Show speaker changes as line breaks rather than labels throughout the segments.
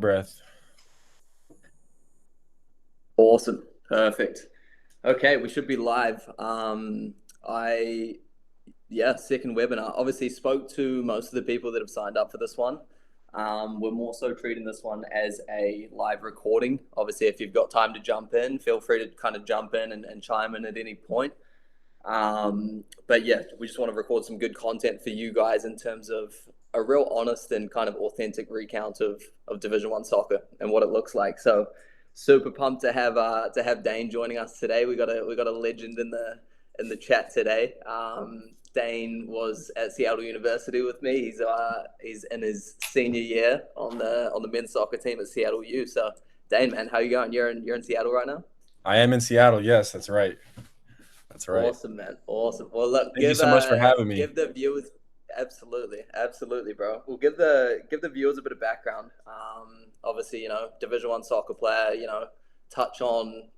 breath.
Awesome. Perfect. Okay, we should be live. I yeah, second webinar. Obviously spoke to most of the people that have signed up for this one. We're more so treating this one as a live recording. Obviously, if you've got time to jump in, feel free to kind of jump in and chime in at any point. But yeah, we just want to record some good content for you guys in terms of a real honest and kind of authentic recount of Division One soccer and what it looks like. So super pumped to have Dane joining us today. We got a legend in the chat today. Dane was at Seattle University with me. He's in his senior year on the men's soccer team at Seattle U. So Dane, man, how you going? You're in Seattle right now?
I am in Seattle. Yes, that's right. That's right.
Awesome, man. Awesome. Well, look,
Thank you so much for having me.
give the viewers absolutely, bro. We'll give the viewers a bit of background. Obviously, Division One soccer player. Touch on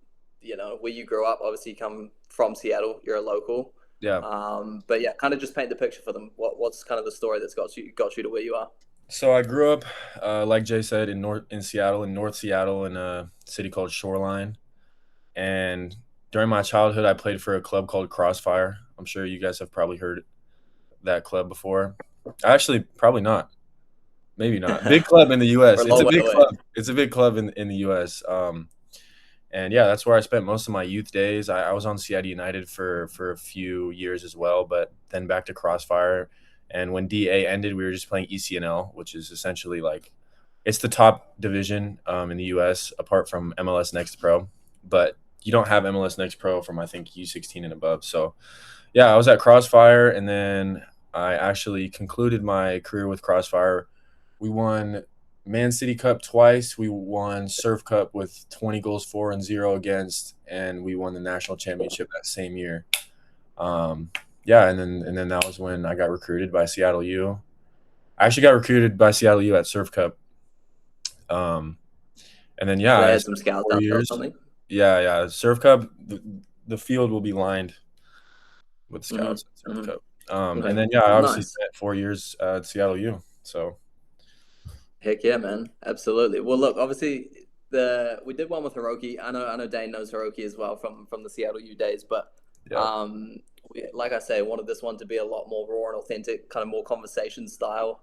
where you grew up. Obviously, you come from Seattle. You're a local.
Yeah.
But yeah, kind of just paint the picture for them. What's kind of the story that's got you to where you are?
So I grew up, like Jay said, in Seattle, in North Seattle, in a city called Shoreline. And during my childhood, I played for a club called Crossfire. I'm sure you guys have probably heard that club before. Actually, probably not. Maybe not. Big club in the U.S.
We're a
It's
long
a
way
big
away.
club. It's a big club in the U.S. And yeah, that's where I spent most of my youth days. I was on Seattle United for a few years as well, but then back to Crossfire. And when DA ended, we were just playing ECNL, which is essentially like it's the top division in the U.S. apart from MLS Next Pro, but you don't have MLS Next Pro from I think U16 and above. So yeah, I was at Crossfire, and then I actually concluded my career with Crossfire. We won Man City Cup twice. We won Surf Cup with 20 goals for and 0 against, and we won the national championship that same year. Um, yeah, and then that was when I got recruited by Seattle U. I actually got recruited by Seattle U at Surf Cup. Um, and then yeah,
They
I
had some
spent
scouts
4
out there or
years.
something.
Yeah. Surf Cup, the field will be lined with
hmm
scouts at Surf
hmm
Cup. And
Okay.
then yeah, I obviously
Nice.
spent 4 years at Seattle U. So
Heck yeah, man. Absolutely. Well, look, obviously the we did one with Hiroki. I know Dane knows Hiroki as well from the Seattle U days, but
yeah,
um like I say, wanted this one to be a lot more raw and authentic, kind of more conversation style.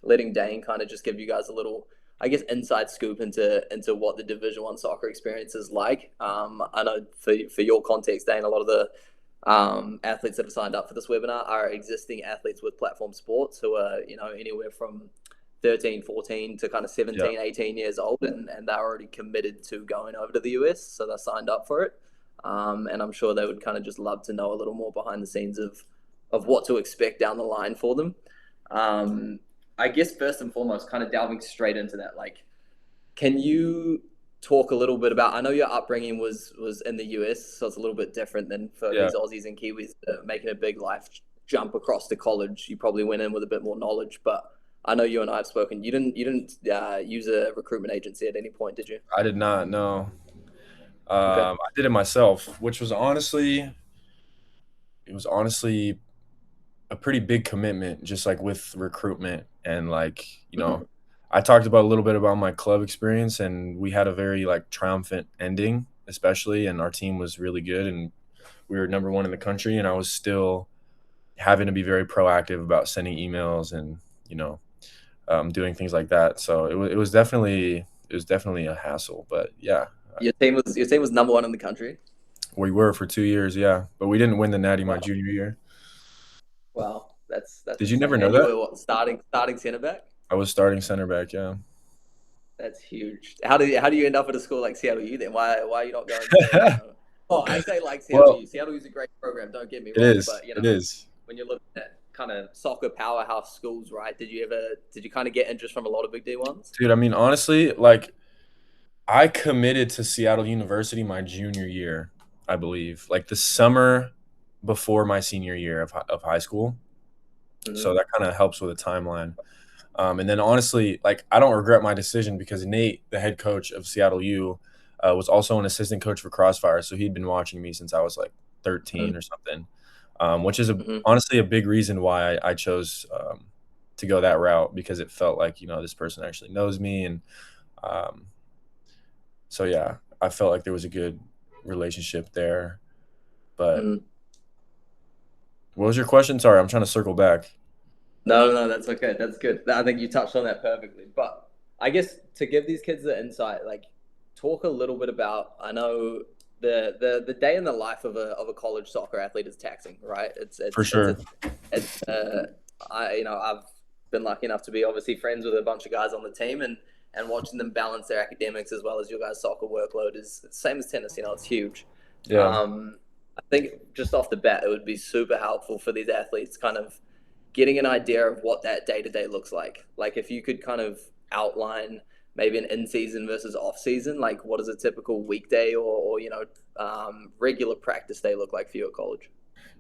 Letting Dane kind of just give you guys a little, I guess, inside scoop into what the Division One soccer experience is like. I know for your context, Dane, a lot of the athletes that have signed up for this webinar are existing athletes with platform sports who are, anywhere from 13, 14 to kind of
yeah.
17, 18 years old, and they're already committed to going over to the US, so they're signed up for it. And I'm sure they would kind of just love to know a little more behind the scenes of what to expect down the line for them. Um, I guess first and foremost, kind of delving straight into that, like, can you talk a little bit about? I know your upbringing was in the US, so it's a little bit different than for
Yeah.
these Aussies and Kiwis making a big life jump across to college. You probably went in with a bit more knowledge, but I know you and I have spoken. You didn't use a recruitment agency at any point, did you?
I did not know.
Okay.
I did it myself, which was honestly a pretty big commitment, just like with recruitment and like
Mm-hmm.
I talked about a little bit about my club experience, and we had a very like triumphant ending, especially, and our team was really good, and we were number one in the country, and I was still having to be very proactive about sending emails and you know doing things like that. So it was definitely a hassle, but yeah,
Your team was number one in the country.
we were for 2 years, yeah, but we didn't win the Natty my
Wow,
junior year.
wow, that's
Did you never
insane.
know
And you
that?
were what, starting center back?
I was starting center back. Yeah,
That's huge. How do you end up at a school like Seattle U then? Why are you not going to? Oh, I say like Seattle
well,
U. Seattle U is a great program. Don't get me
it
wrong,
is.
but
It is.
when you're looking at kind of soccer powerhouse schools, right? Did you kind of get interest from a lot of big D ones?
Dude, I mean, honestly, like I committed to Seattle University my junior year, I believe, like the summer before my senior year of high school. So
Mm-hmm.
that kind of helps with a timeline. And then honestly, like I don't regret my decision because Nate, the head coach of Seattle U, was also an assistant coach for Crossfire. So he'd been watching me since I was like 13 or something, which is
Mm-hmm.
honestly a big reason why I chose to go that route because it felt like, this person actually knows me. And um, so, yeah, I felt like there was a good relationship there. But
Mm.
what was your question? Sorry, I'm trying to circle back.
No, no, that's okay. That's good. I think you touched on that perfectly. But I guess to give these kids the insight, like talk a little bit about. I know the day in the life of a college soccer athlete is taxing, right? It's
For
it's it's
sure.
it's, it's I've been lucky enough to be obviously friends with a bunch of guys on the team and watching them balance their academics as well as your guys' soccer workload is the same as tennis. It's huge.
Yeah.
I think just off the bat, it would be super helpful for these athletes kind of getting an idea of what that day to day looks like. Like if you could kind of outline maybe an in season versus off season, like what does a typical weekday or regular practice day look like for you at college?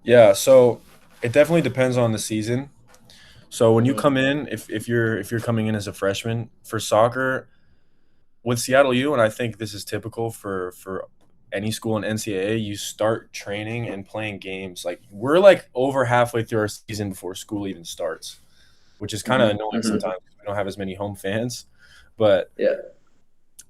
Yeah. So it definitely depends on the season. So when you
Mm-hmm.
come in, if you're coming in as a freshman for soccer with Seattle U, and I think this is typical for any school in NCAA, you start training and playing games. Like we're like over halfway through our season before school even starts, which is kind of
Mm-hmm.
annoying
Mm-hmm.
sometimes because we don't have as many home fans. But
Yeah.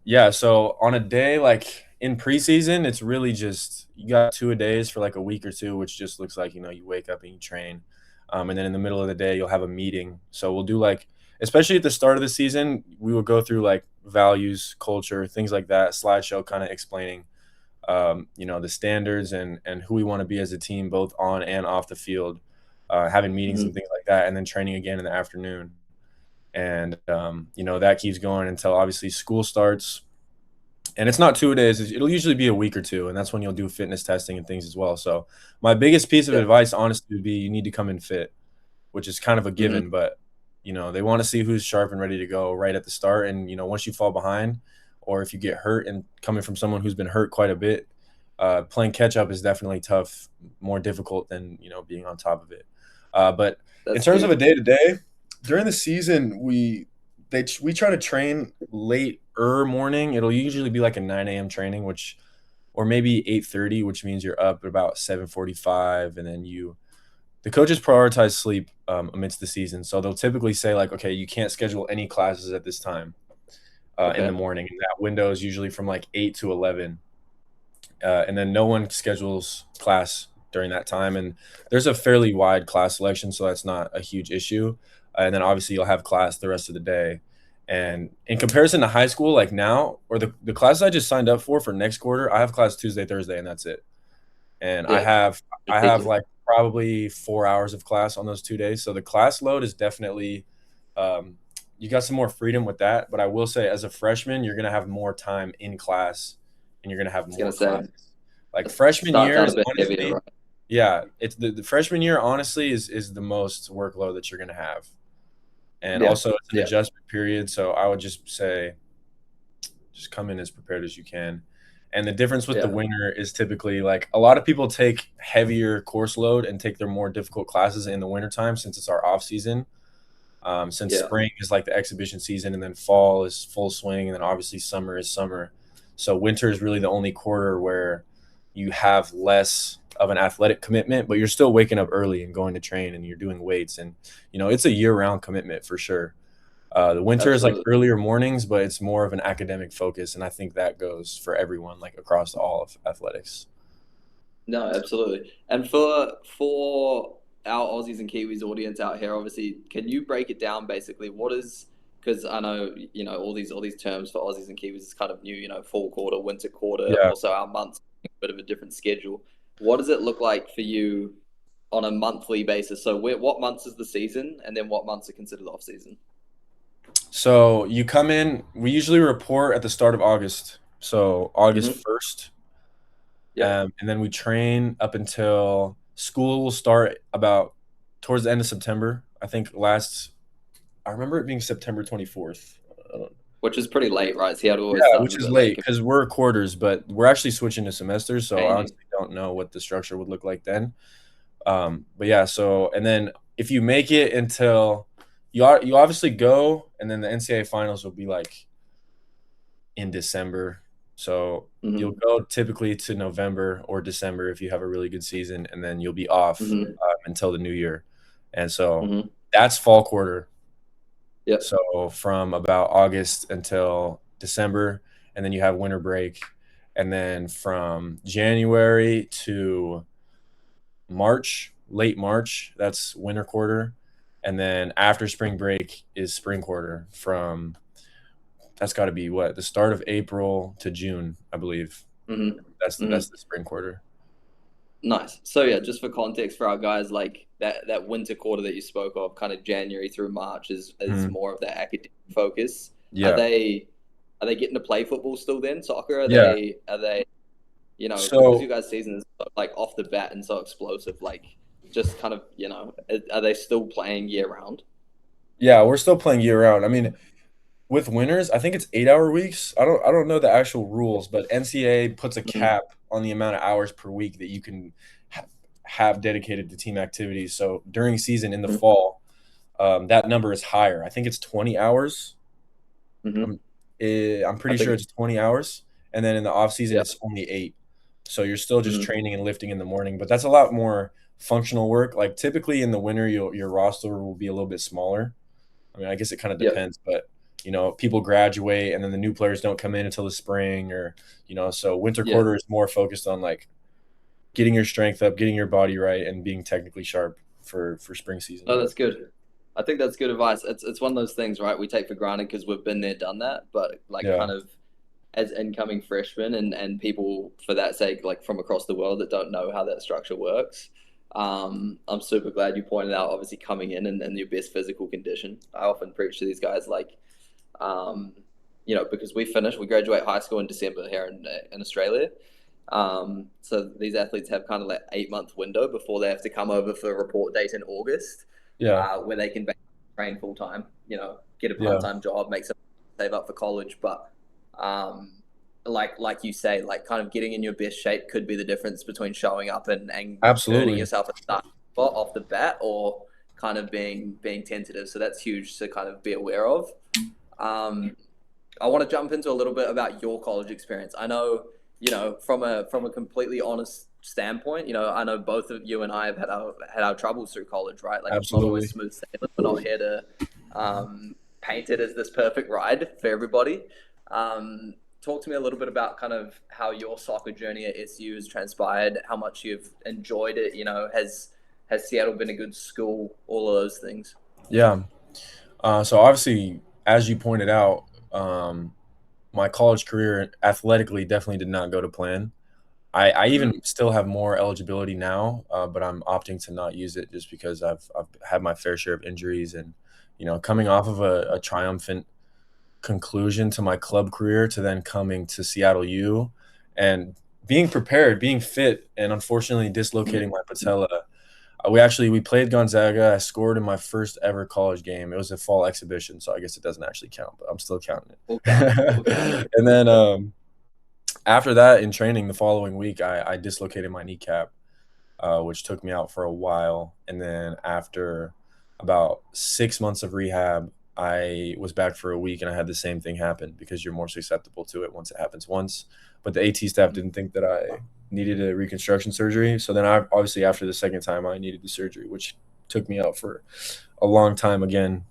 yeah, so on a day like in preseason, it's really just you got two a days for like a week or two, which just looks like you wake up and you train, and then in the middle of the day you'll have a meeting. So we'll do like, especially at the start of the season, we will go through like values, culture, things like that, slideshow kind of explaining, the standards and who we want to be as a team, both on and off the field, having meetings and
Mm-hmm.
things like that, and then training again in the afternoon. And that keeps going until obviously school starts, and it's not 2 days. It'll usually be a week or two, and that's when you'll do fitness testing and things as well. So my biggest piece of
Yeah.
advice, honestly, would be you need to come in fit, which is kind of a
Mm-hmm.
given, but they want to see who's sharp and ready to go right at the start. And once you fall behind, or if you get hurt, and coming from someone who's been hurt quite a bit, playing catch up is definitely tough, more difficult than being on top of it. But in
That's
terms of a
huge.
day to day during the season, we try to train late morning. It'll usually be like a 9 a.m. training, which or maybe 8:30, which means you're up at about 7:45, and then the coaches prioritize sleep amidst the season. So they'll typically say like, okay, you can't schedule any classes at this time in the
Okay.
morning, and that window is usually from like 8 to 11, and then no one schedules class during that time. And there's a fairly wide class selection, so that's not a huge issue. And then obviously you'll have class the rest of the day. And in comparison to high school, like now, or the classes I just signed up for next quarter, I have class Tuesday, Thursday, and that's it. And I
Yeah.
have I have
Ridiculous.
like probably 4 hours of class on those 2 days. So the class load is definitely um, you got some more freedom with that. But I will say, as a freshman, you're gonna have more time in class, and you're gonna have
I was
more
gonna say
classes. Like
it
freshman
starts out a
years,
bit heavier,
honestly,
right?
yeah, it's the freshman year. Honestly, is the most workload that you're gonna have, and
Yeah.
also it's an
Yeah.
adjustment period. So I would just say, just come in as prepared as you can. And the difference with the
Yeah.
winter is typically like a lot of people take heavier course load and take their more difficult classes in the wintertime since it's our off season. Since
Yeah.
spring is like the exhibition season, and then fall is full swing, and then obviously summer is summer. So winter is really the only quarter where you have less of an athletic commitment, but you're still waking up early and going to train, and you're doing weights, and it's a year round commitment for sure. The winter is like
Absolutely.
earlier mornings, but it's more of an academic focus, and I think that goes for everyone, like across all of athletics.
No, absolutely. And for our Aussies and Kiwis audience out here, obviously, can you break it down basically? What is because I know all these terms for Aussies and Kiwis is kind of new. Fall quarter, winter quarter.
Yeah.
Also, our months a bit of a different schedule. What does it look like for you on a monthly basis? So, what months is the season, and then what months are considered off season?
So you come in. We usually report at the start of August, so August
Mm-hmm.
1st,
Yeah.
and then we train up until school will start about towards the end of September. I think last. I remember it being September 24th.
Which is pretty late, right? Seattle always
Yeah,
starts
which
a
is
bit late.
late because we're quarters, but we're actually switching to semesters, so I
Complaining.
honestly don't know what the structure would look like then. But yeah, so and then if you make it until you obviously go, and then the NCAA finals will be like in December. So you'll
Mm-hmm.
go typically to November or December if you have a really good season, and then you'll be off
Mm-hmm.
until the new year. And so
Mm-hmm.
that's fall quarter.
Yeah.
So from about August until December, and then you have winter break, and then from January to March, late March, that's winter quarter, and then after spring break is spring quarter. From that's got to be what, the start of April to June, I believe.
Hmm.
That's the spring quarter.
Nice. So yeah, just for context for our guys, like that winter quarter that you spoke of, kind of January through March is
Mhm.
more of the academic focus. Are
Yeah,
they are they getting to play football still then? Soccer?
yeah.
Are they because you
So
guys' season is like off the bat and so explosive, like just kind of, are they still playing year round?
yeah, we're still playing year round. I mean, with winners, I think it's 8-hour weeks. I don't know the actual rules, but NCAA puts a
Mhm.
cap on the amount of hours per week that you can ha- have dedicated to team activities. So during season in the fall, that number is higher. I think it's 20 hours.
Hmm.
I'm I'm
I
pretty sure
think,
it's 20 hours, and then in the off season
yeah.
it's only 8. So you're still just
Hmm.
training and lifting in the morning, but that's a lot more functional work. Like typically in the winter, your roster will be a little bit smaller. I mean, I guess it kind of
Yeah.
depends, but people graduate and then the new players don't come in until the spring, or so winter
Yeah.
quarter is more focused on like getting your strength up, getting your body right, and being technically sharp for spring season.
No, that's good. I think that's good advice. It's one of those things, right? We take for granted because we've been there, done that. But like,
Yeah,
kind of as incoming freshmen and people for that sake, like from across the world that don't know how that structure works. I'm super glad you pointed out. Obviously, coming in your best physical condition. I often preach to these guys like, um, because we graduate high school in December here in Australia. So these athletes have kind of like 8 month window before they have to come over for a report date in August,
yeah,
where they can train full time, get a part
yeah,
time job, make some save up for college. But um, like you say, like kind of getting in your best shape could be the difference between showing up and earning
absolutely.
yourself a start spot off the bat or kind of being tentative. So that's huge to kind of be aware of. Um, I want to jump into a little bit about your college experience. I know, from a completely honest standpoint, I know both of you and I have had our troubles through college, right? Like it's not always
Absolutely.
smooth sailing. We're not here to paint it as this perfect ride for everybody. Talk to me a little bit about kind of how your soccer journey at SU has transpired, how much you've enjoyed it. Has Seattle been a good school? All of those things.
Yeah. So obviously, as you pointed out, my college career athletically definitely did not go to plan. I even
Mm-hmm.
still have more eligibility now, but I'm opting to not use it just because I've had my fair share of injuries, and coming off of a triumphant conclusion to my club career to then coming to Seattle U and being prepared, being fit, and unfortunately dislocating my patella. We played Gonzaga. I scored in my first ever college game. It was a fall exhibition, so I guess it doesn't actually count, but I'm still counting
All count, all count.
it. And then after that, in training the following week, I dislocated my kneecap, which took me out for a while. And then after about 6 months of rehab, I was back for a week and I had the same thing happen because you're more susceptible to it once it happens once. But the AT staff didn't think that I needed a reconstruction surgery. So then I obviously after the second time I needed the surgery, which took me out for a long time again.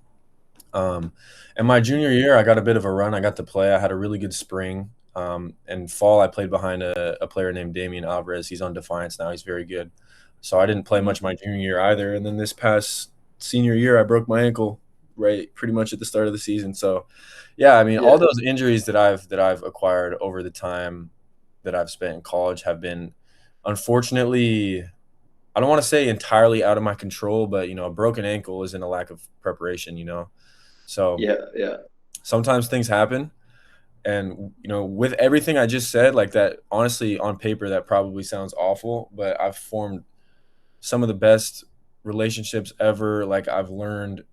Um, and my junior year, I got a bit of a run. I got to play. I had a really good spring. And fall, I played behind a player named Damian Alvarez. He's on Defiance now. He's very good. So I didn't play
Mm-hmm.
much my junior year either. And then this past senior year, I broke my ankle right pretty much at the start of the season. So yeah, I mean, all
Yeah,
those injuries that I've acquired over the time that I've spent in college have been unfortunately, I don't want to say entirely out of my control, but a broken ankle isn't a lack of preparation. So
yeah, yeah.
sometimes things happen. And with everything I just said, like that, honestly, on paper, that probably sounds awful, but I've formed some of the best relationships ever. Like I've learned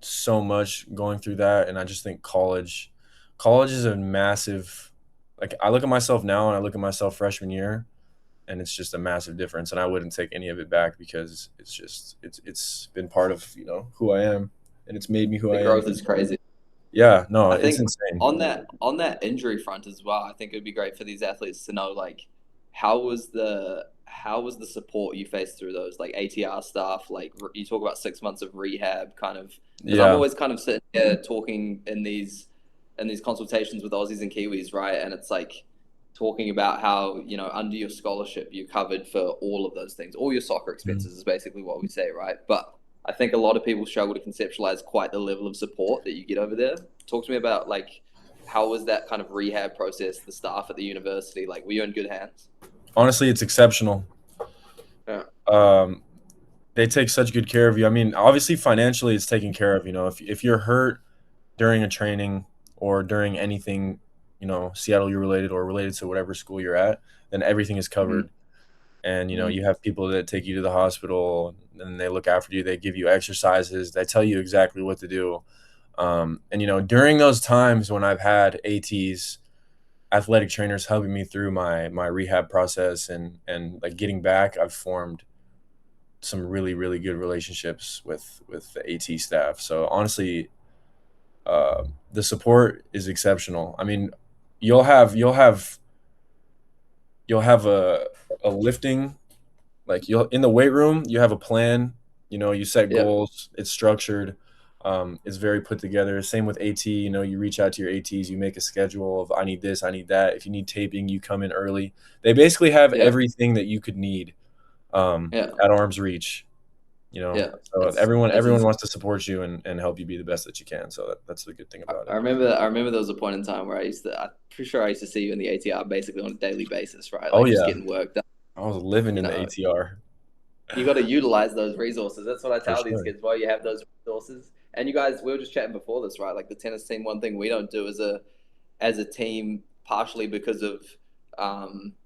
so much going through that, and I just think college is a massive. Like I look at myself now, and I look at myself freshman year, and it's just a massive difference. And I wouldn't take any of it back because it's been part of who I am, and it's made me who
The
I am.
growth is crazy.
Yeah, no,
I
it's
think
insane.
on that injury front as well, I think it would be great for these athletes to know like how was the how was the support you faced through those like ATR stuff? Like you talk about 6 months of rehab, kind of, because I'm
Yeah.
always kind of sitting here talking in these consultations with Aussies and Kiwis, right? And it's like talking about how under your scholarship you covered for all of those things, all your soccer
Mhm.
expenses is basically what we say, right? But I think a lot of people struggle to conceptualize quite the level of support that you get over there. Talk to me about like how was that kind of rehab process? The staff at the university, like, were you in good hands?
Honestly, it's exceptional.
Yeah.
Um, they take such good care of you. I mean, obviously financially it's taken care of, if you're hurt during a training or during anything, Seattle U related or related to whatever school you're at, then everything is
Mm-hmm.
covered. And
Mm-hmm.
you have people that take you to the hospital and they look after you. They give you exercises. They tell you exactly what to do. And during those times when I've had ATs, athletic trainers helping me through my rehab process and like getting back, I've formed some really really good relationships with the AT staff. So honestly, the support is exceptional. I mean, you'll have you'll have you'll have a lifting, like you'll in the weight room you have a plan. You set
Yeah.
goals. It's structured. It's very put together. Same with AT. You reach out to your ATs. You make a schedule of I need this, I need that. If you need taping, you come in early. They basically have
Yeah.
everything that you could need
Yeah.
at arm's reach.
Yeah.
So
It's
everyone
it's
wants to support you and help you be the best that you can. So that's the good thing about
I
it.
remember there was a point in time where I'm pretty sure I used to see you in the ATR basically on a daily basis, right?
Oh
Like just
yeah,
getting work done.
I was living
You
in the
know,
ATR
you got to utilize those resources. That's what I
for
tell these
sure.
kids. While you have those resources, and you guys, we were just chatting before this, right? Like the tennis team, one thing we don't do as a team, partially because of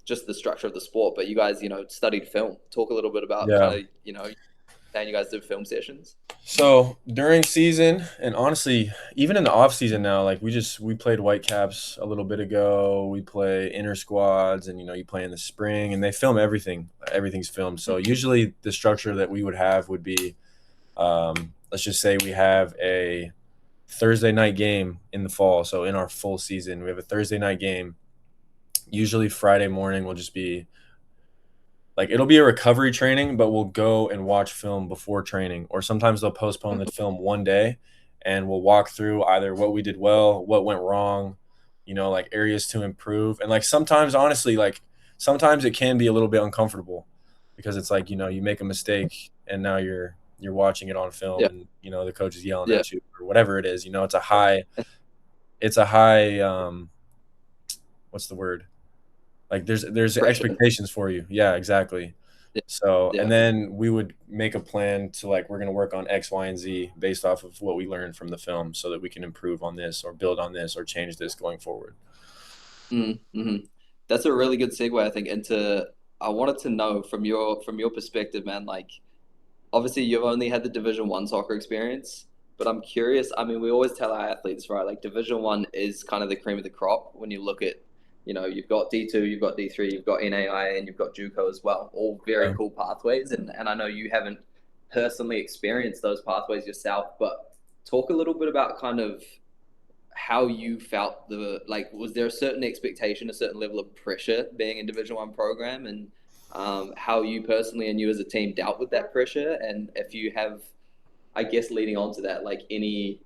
just the structure of the sport. But you guys, studied film. Talk a little bit about kind
Yeah.
of, saying you guys do film sessions.
So during season and honestly, even in the off season now, like we played Whitecaps a little bit ago. We play inter squads, and you play in the spring, and they film everything. Everything's filmed. So usually the structure that we would have would be, let's just say we have a Thursday night game in the fall. So in our full season, we have a Thursday night game. Usually Friday morning will just be like it'll be a recovery training, but we'll go and watch film before training, or sometimes they'll postpone the film one day, and we'll walk through either what we did well, what went wrong, like areas to improve. And like sometimes, honestly, like sometimes it can be a little bit uncomfortable because it's like you make a mistake and now you're watching it on film,
Yeah.
and the coach is yelling
Yeah.
at you or whatever it is. It's a high what's the word, like there's
Pressure.
expectations for you. Yeah, exactly.
Yeah.
So,
Yeah.
and then we would make a plan to like we're going to work on X, Y, and Z based off of what we learned from the film, so that we can improve on this or build on this or change this going forward.
Mm-hmm. That's a really good segue, I think, into I wanted to know from your perspective, man, like obviously you've only had the Division 1 soccer experience, but I'm curious. I mean, we always tell our athletes, right? Like Division 1 is kind of the cream of the crop when you look at, you've got D2, you've got D3, you've got NAI, and you've got JUCO as well. All very
Yeah.
cool pathways, and I know you haven't personally experienced those pathways yourself, but talk a little bit about kind of how you felt was there a certain expectation, a certain level of pressure being in Division 1 program, and how you personally and you as a team dealt with that pressure, and if you have, I guess, leading on to that, like any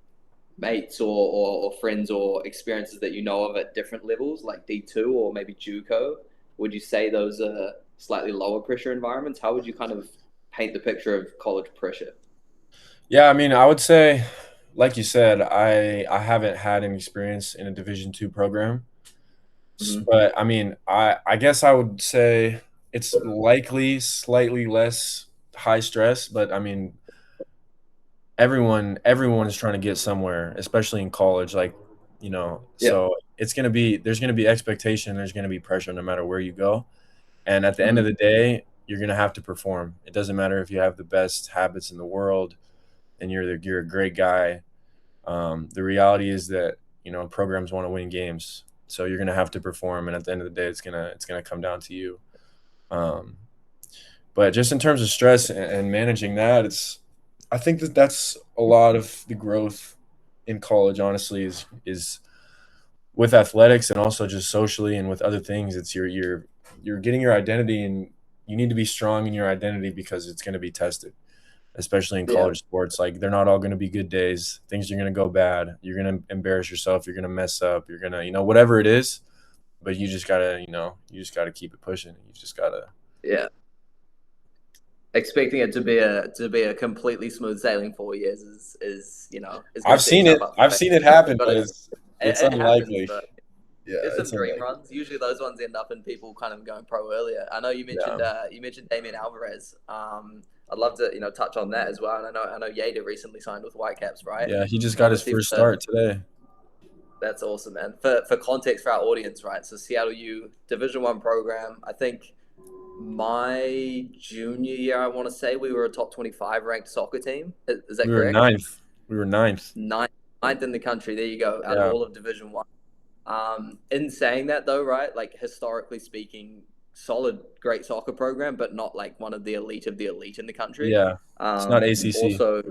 mates or friends or experiences that you know of at different levels, like D2 or maybe JUCO, would you say those are slightly lower pressure environments? How would you kind of paint the picture of college pressure?
Yeah, I mean, I would say, like you said, I haven't had any experience in a Division 2 program.
Mm-hmm.
But I mean, I guess I would say it's likely slightly less high stress, but I mean, everyone is trying to get somewhere, especially in college, like,
Yeah.
so there's going to be expectation, there's going to be pressure no matter where you go. And at the end of
Mm-hmm.
the day, you're going to have to perform. It doesn't matter if you have the best habits in the world and you're a great guy. The reality is that, programs want to win games. So you're going to have to perform, and at the end of the day, it's going to come down to you. Um, but just in terms of stress and managing that, I think that's a lot of the growth in college. Honestly, is with athletics and also just socially and with other things. It's you're getting your identity you need to be strong in your identity because it's going to be tested, especially in
Yeah,
college sports. Like they're not all going to be good days. Things are going to go bad. You're going to embarrass yourself. You're going to mess up. You're going to, whatever it is, but you just got to, you just got to keep it pushing. You just got to.
yeah. Expecting it to be a completely smooth sailing 4 years is going to
I've
set
seen
yourself
it.
up for
I've
failure.
seen it
You've
happen,
got
but
to,
it's
it happens,
unlikely.
but
Yeah,
there's some
it's
dream
unlikely.
runs. Usually those ones end up in people kind of going pro earlier. I know
Yeah.
you mentioned Damien Alvarez. I'd love to touch on that as well. And I know Yader recently signed with Whitecaps, right?
Yeah, he just
And
got his
obviously
first start today.
that's awesome, man. For context for our audience, right? So Seattle U Division 1 program. I think my junior year, I want to say we were a top 25 ranked soccer team. Is that
We were
correct?
ninth. We were ninth.
Ninth in the country. There you go. Out of
Yeah.
all of Division 1. In saying that though, right? Like historically speaking, solid, great soccer program, but not like one of the elite in the country.
Yeah. It's not ACC.
Also,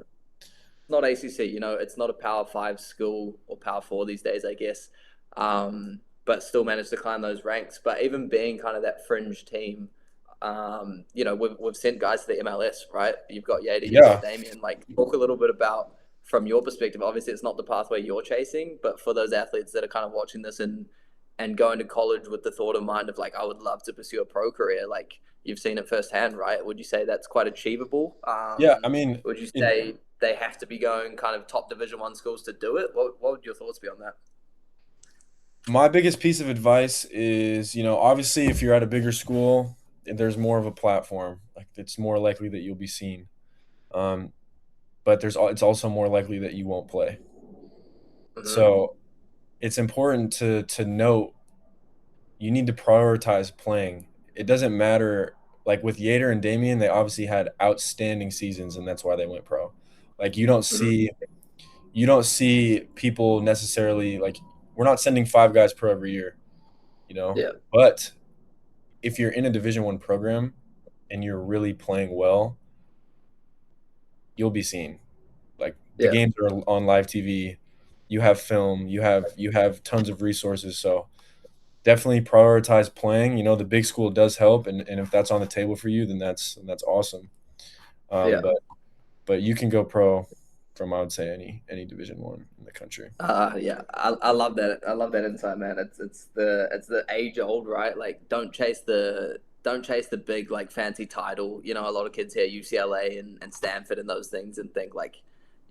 not ACC. It's not a Power 5 school or Power 4 these days, I guess. But still managed to climb those ranks. But even being kind of that fringe team, we've sent guys to the MLS, right? You've got Yader, you've got
Yeah.
Damien. Like, talk a little bit about from your perspective. Obviously, it's not the pathway you're chasing, but for those athletes that are kind of watching this and going to college with the thought in mind of like, I would love to pursue a pro career. Like, you've seen it firsthand, right? Would you say that's quite achievable?
Yeah. I mean,
Would you say they have to be going kind of top Division 1 schools to do it? What would your thoughts be on that?
my biggest piece of advice is, obviously if you're at a bigger school, there's more of a platform. Like it's more likely that you'll be seen. Um, but it's also more likely that you won't play.
Mm-hmm.
So it's important to note you need to prioritize playing. It doesn't matter. Like with Yater and Damien, they obviously had outstanding seasons, and that's why they went pro. Like
Mm-hmm.
you don't see people necessarily like we're not sending 5 guys pro every year,
Yeah,
But if you're in a Division 1 program and you're really playing well, you'll be seen. Like the
yeah,
games are on live TV, you have film, you have tons of resources. So definitely prioritize playing. The big school does help, and if that's on the table for you, then that's awesome.
yeah.
But you can go pro from I would say any Division 1 in the country.
Yeah, I love that. I love that insight, man. It's the age old, right? Like don't chase the big like fancy title. A lot of kids hear UCLA and Stanford and those things and think like,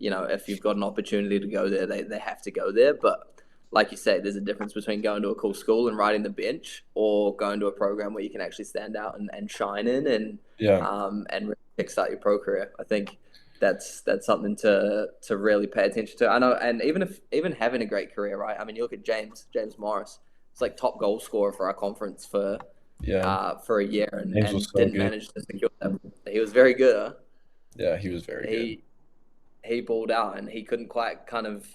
if you've got an opportunity to go there, they have to go there. But like you say, there's a difference between going to a cool school and riding the bench or going to a program where you can actually stand out and shine in
Yeah,
and really kickstart your pro career. I think that's something to really pay attention to. I know, and even having a great career, right? I mean, you look at James Morris. It's like top goal scorer for our conference
yeah.
for a year,
James was
and
so
didn't
good.
manage to secure that. He was very good. Huh?
Yeah, he was very good.
He balled out, and he couldn't quite kind of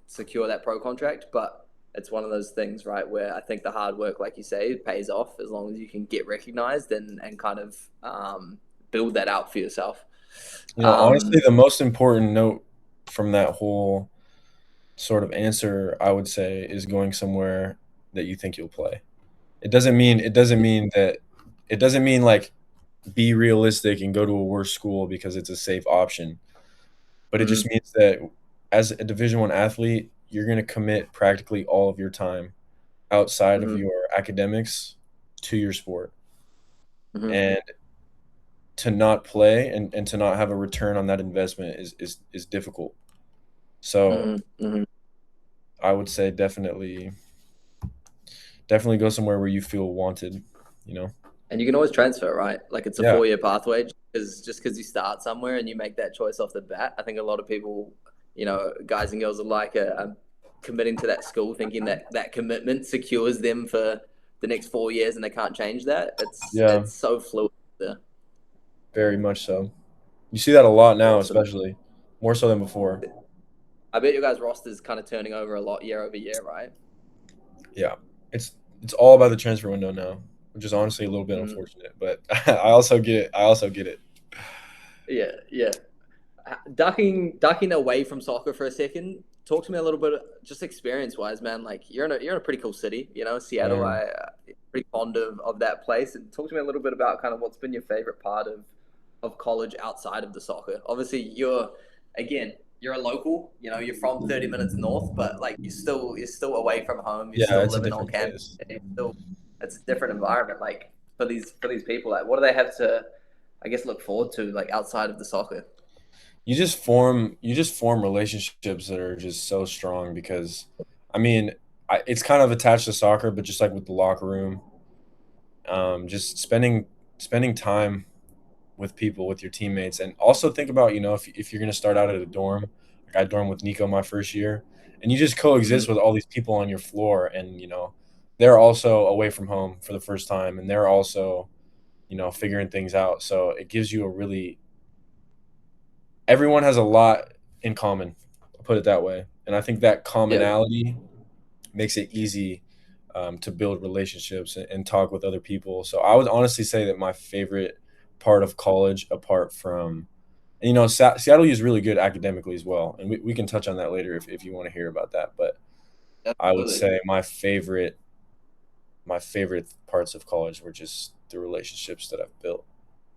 secure that pro contract, but. It's one of those things, right, where I think the hard work, like you say, pays off as long as you can get recognized and kind of build that out for yourself.
Honestly,
Um,
the most important note from that whole sort of answer, I would say, is going somewhere that you think you'll play. It doesn't mean like be realistic and go to a worse school because it's a safe option. But it just
mhm,
means that as a Division 1 athlete, you're going to commit practically all of your time outside of
mhm,
your academics to your sport.
mhm,
And to not play and to not have a return on that investment is difficult. So
mhm, mhm.
I would say definitely go somewhere where you feel wanted, you know?
And you can always transfer, right? Like it's a
Yeah.
4 year pathway. Just because you start somewhere and you make that choice off the bat, I think a lot of people, guys and girls alike, are committing to that school, thinking that that commitment secures them for the next 4 years, and they can't change that. It's
Yeah,
it's so fluid there.
very much so. You see that a lot now,
Awesome.
especially more so than before.
I bet you guys' roster's kind of turning over a lot year over year, right?
Yeah. It's all about the transfer window now, which is honestly a little bit
Mm,
unfortunate, but I also get it. I also get it.
yeah, yeah. Ducking away from soccer for a second, talk to me a little bit, just experience wise, man. Like you're in a pretty cool city,
I
Seattle.
am.
Pretty fond of that place. And talk to me a little bit about kind of what's been your favorite part of college outside of the soccer. Obviously, you're a local. You're from 30 minutes north, but like you're still away from home. You're
Yeah,
still
it's a
living on
different
campus.
place.
And it's a different environment. Like for these people, like what do they have to, I guess, look forward to like outside of the soccer?
You just form relationships that are just so strong because, I mean, it's kind of attached to soccer, but just like with the locker room, just spending time with people, with your teammates, and also think about if you're gonna start out at a dorm, like I dorm with Nico my first year, and you just
Mm-hmm.
coexist with all these people on your floor, and they're also away from home for the first time, and they're also figuring things out. So it gives you a really everyone has a lot in common. I'll put it that way, and I think that
Yeah,
commonality makes it easy to build relationships and talk with other people. So I would honestly say that my favorite part of college, apart from, and Seattle is really good academically as well, and we can touch on that later if you want to hear about that. But I would
absolutely.
say my favorite parts of college were just the relationships that I've built,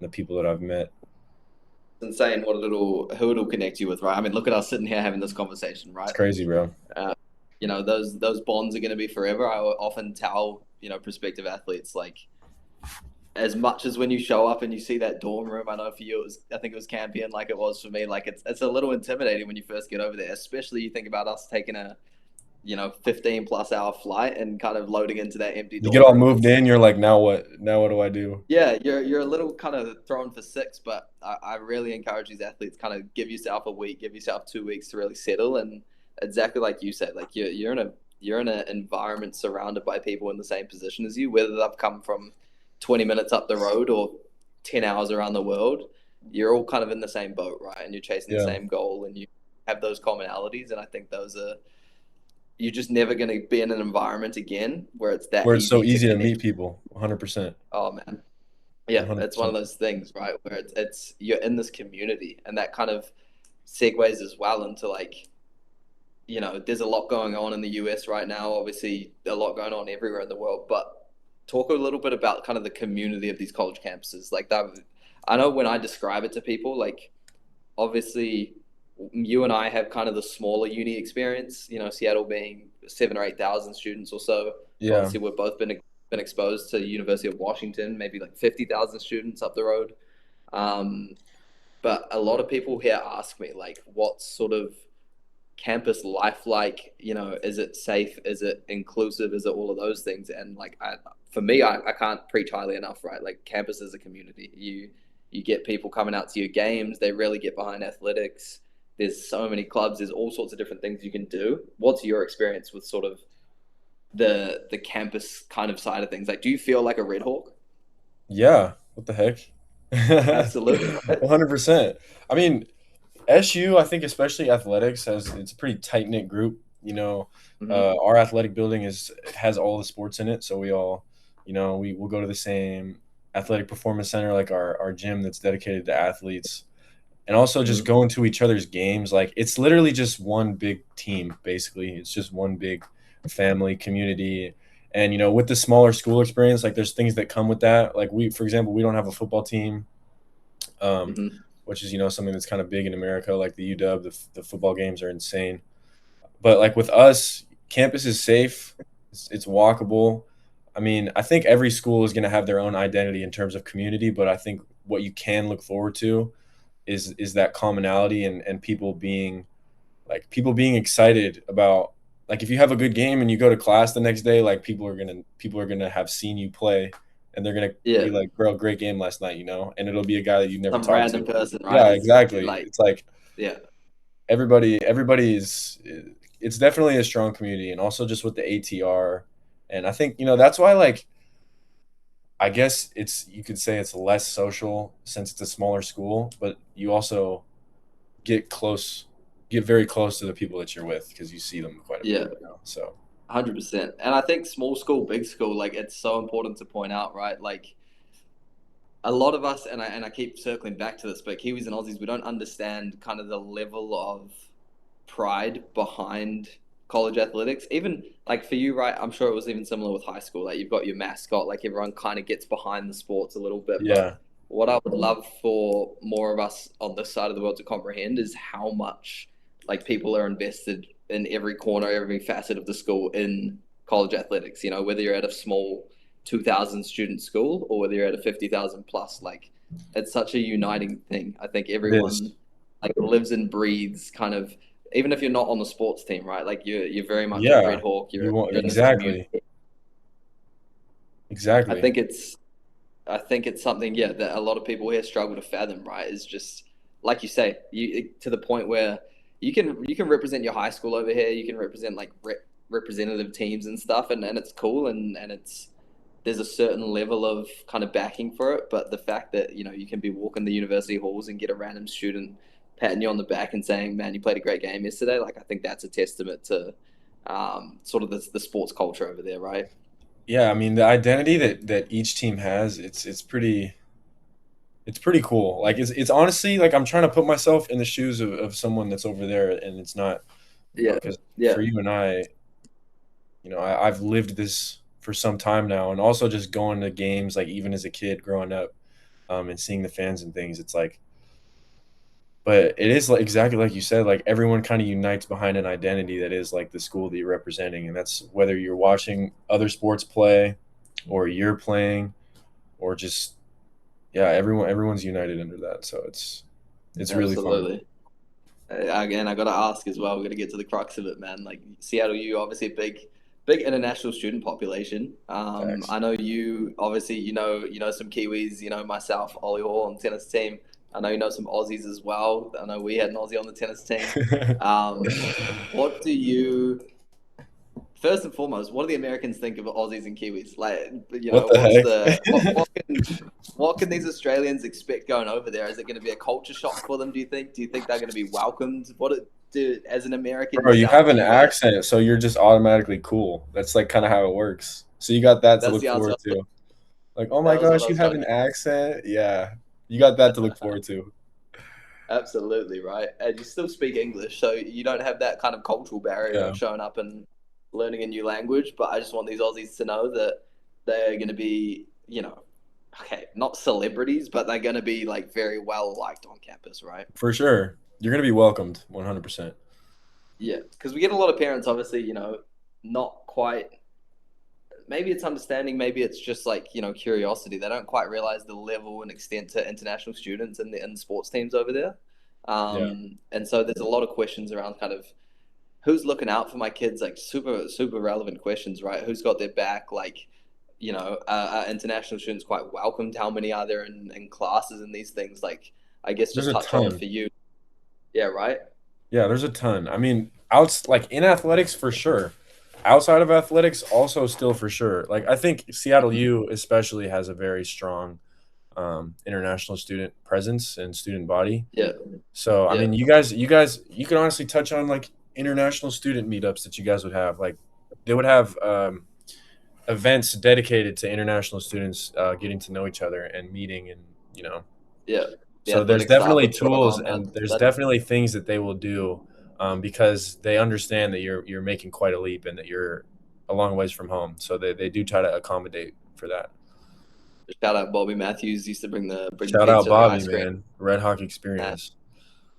and the people that I've met.
Insane who it'll connect you with, right? I mean, look at us sitting here having this conversation,
It's
right?
crazy, bro.
Uh, those bonds are going to be forever. I often tell prospective athletes like as much as when you show up and you see that dorm room. I know for you, I think it was Campion, like it was for me. Like it's a little intimidating when you first get over there, especially you think about us taking a 15 plus hour flight and kind of loading into that empty
You get
dorm
all
room.
moved in, you're like, now what? Now what do I do?
Yeah, you're a little kind of thrown for six, but I really encourage these athletes kind of give yourself a week, give yourself 2 weeks to really settle. And exactly like you said, like you're in an environment surrounded by people in the same position as you, whether they've come from 20 minutes up the road or 10 hours around the world. You're all kind of in the same boat, right? And you're chasing the
Yeah.
same goal, and you have those commonalities. And I think those are you're just never going to be in an environment again where it's that
Where it's so
easy to
easy to
connect.
meet people. 100%.
Oh man, yeah, it's one of
100%.
those things, right? Where it's you're in this community, and that kind of segues as well into like there's a lot going on in the US right now. Obviously, a lot going on everywhere in the world. But talk a little bit about kind of the community of these college campuses. Like that, I know when I describe it to people, like obviously you and I have kind of the smaller uni experience. Seattle being 7 or 8 thousand students or so.
Yeah.
Obviously, we've both been exposed to University of Washington, maybe like 50,000 students up the road. Um, but a lot of people here ask me like, what sort of campus life like? Is it safe? Is it inclusive? Is it all of those things? And like, for me, I can't preach highly enough, right? Like, campus is a community. You get people coming out to your games. They really get behind athletics. There's so many clubs. There's all sorts of different things you can do. What's your experience with sort of the campus kind of side of things? Like, do you feel like a Red Hawk?
Yeah. What the heck?
Absolutely, right?
100%. I mean, SU, I think especially athletics it's a pretty tight knit group.
Mm-hmm.
Our athletic building has all the sports in it, so we all, we will go to the same athletic performance center, like our gym that's dedicated to athletes, and also just
Mm-hmm.
going to each other's games. Like it's literally just one big team. Basically, it's just one big family community. And with the smaller school experience, like there's things that come with that. Like for example, we don't have a football team, um,
Mm-hmm.
which is something that's kind of big in America. Like the UW, the football games are insane. But like with us, campus is safe. It's walkable. I mean, I think every school is going to have their own identity in terms of community, but I think what you can look forward to is that commonality and people being excited about, like, if you have a good game and you go to class the next day, like people are gonna have seen you play, and they're gonna
Yeah,
be like, bro, great game last night, and it'll be a guy that you never
some
talked to.
random person, right?
Yeah,
Is
exactly.
like,
It's like
yeah,
everybody's it's definitely a strong community, and also just with the ATR. And I think that's why, like, I guess you could say it's less social since it's a smaller school, but you also get close, get very close to the people that you're with because you see them quite a bit.
yeah.
So
100%. And I think small school, big school, like it's so important to point out, right? Like a lot of us, and I keep circling back to this, but Kiwis and Aussies, we don't understand kind of the level of pride behind college athletics. Even like for you, right? I'm sure it was even similar with high school. Like you've got your mascot, like everyone kind of gets behind the sports a little bit. But
Yeah.
what I would love for more of us on this side of the world to comprehend is how much like people are invested in every corner, every facet of the school in college athletics. You know, whether you're at a small 2,000 student school or whether you're at a 50,000 plus, like it's such a uniting thing. I think
It
everyone
is.
like lives and breathes kind of, even if you're not on the sports team, right? Like you're very much a Red
Yeah.
Hawk.
You want
You're in this community.
exactly.
I
Exactly.
think it's I think it's something, yeah, that a lot of people here struggle to fathom, right? Is just like you say, you to the point where you can represent your high school over here, you can represent like representative teams and stuff, and it's cool and it's there's a certain level of kind of backing for it, but the fact that you can be walking the university halls and get a random student patting you on the back and saying, "Man, you played a great game yesterday," like I think that's a testament to sort of the sports culture over there, right?
Yeah, I mean the identity that each team has, it's pretty cool. Like it's honestly like I'm trying to put myself in the shoes of someone that's over there, and it's not,
Yeah,
because
yeah,
for you and I, I've lived this for some time now, and also just going to games, like even as a kid growing up, and seeing the fans and things. It's like, but it is like exactly like you said, like everyone kind of unites behind an identity that is like the school that you're representing, and that's whether you're watching other sports play, or you're playing, or just, yeah, everyone's united under that. So it's really fun.
absolutely. Again, I got to ask as well. We got to get to the crux of it, man. Like Seattle, you obviously a big international student population.
Facts.
I know you obviously you know some Kiwis. You know myself, Ollie Hall on the tennis team. I know you know some Aussies as well. I know we had an Aussie on the tennis team. Um, what do you First and foremost, what do the Americans think of Aussies and Kiwis? Like,
What the
what's
heck?
the what can these Australians expect going over there? Is it going to be a culture shock for them? Do you think? Do you think they're going to be welcomed? As an American
Bro, you have
yourself,
an accent, so you're just automatically cool. That's like kind of how it works. So you got that to
that's
look
the answer.
forward to. Like, oh my
That was what
gosh,
I
you
was
have
trying
an
to.
accent. Yeah, you got that to look forward to.
Absolutely right, and you still speak English, so you don't have that kind of cultural barrier
Yeah,
of showing up and learning a new language. But I just want these Aussies to know that they're going to be, okay, not celebrities, but they're going to be like very well liked on campus, right?
for sure. You're gonna be welcomed 100%.
Yeah, because we get a lot of parents, obviously, not quite. Maybe it's understanding, maybe it's just like curiosity. They don't quite realize the level and extent to international students and the sports teams over there.
Yeah,
And so there's a lot of questions around kind of who's looking out for my kids, like super super relevant questions, right? Who's got their back? Like, international students quite welcomed? How many are there in classes and these things? Like, I guess
there's
just
a
touch on it
ton.
for you. Yeah, right.
Yeah, there's a ton. I mean, outs like in athletics for sure. Outside of athletics, also still for sure. Like I think Seattle
Mhm.
U especially has a very strong international student presence and student body.
Yeah,
So I
yeah,
mean, you can honestly touch on like international student meetups that you guys would have. Like they would have events dedicated to international students getting to know each other and meeting, and you know
yeah. The
so there's
athletic staff
definitely
would throw
tools,
on
and there's
that.
definitely things that they will do, because they understand that you're making quite a leap and that you're a long ways from home. So they do try to accommodate for that.
Shout out Bobby Matthews used to bring the
Shout out
pizza and the
Bobby,
ice cream.
man. Red Hawk
Man,
experience.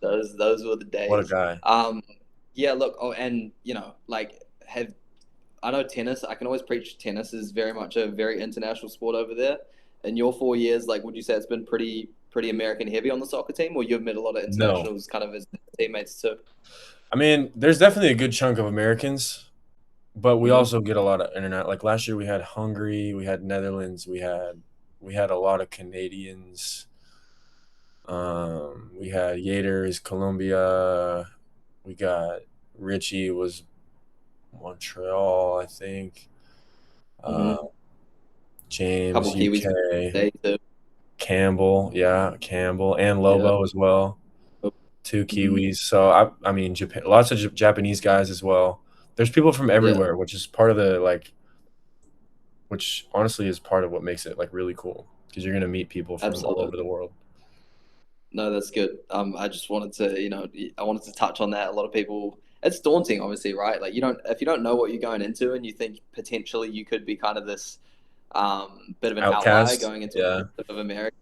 those were the
What a
days.
guy.
Yeah. Look. Oh, and like have I know tennis. I can always preach tennis is very much a very international sport over there. In your 4 years, like, would you say it's been pretty American heavy on the soccer team, or you've met a lot of
No.
internationals kind of as teammates too?
I mean, there's definitely a good chunk of Americans, but we
Mm-hmm.
also get a lot of internet. Like last year we had Hungary, we had Netherlands, we had a lot of Canadians. We had Yaters, Colombia. We got Richie was Montreal, I think. Uh,
Mm-hmm.
James,
Couple Kiwis from
UK.
the too.
Campbell, yeah, Campbell and
Yeah.
Lobo as well. Two
Mm-hmm.
Kiwis. So I mean, Japan, lots of Japanese guys as well. There's people from
Yeah.
everywhere, which is part of the like, which honestly is part of what makes it like really cool, because you're gonna meet people from all over the
Absolutely.
world.
No, that's good. I just wanted to, I wanted to touch on that. A lot of people it's daunting, obviously, right? Like if you don't know what you're going into, and you think potentially you could be kind of this bit of an outlier
Outcast.
going into a
Yeah,
system of America.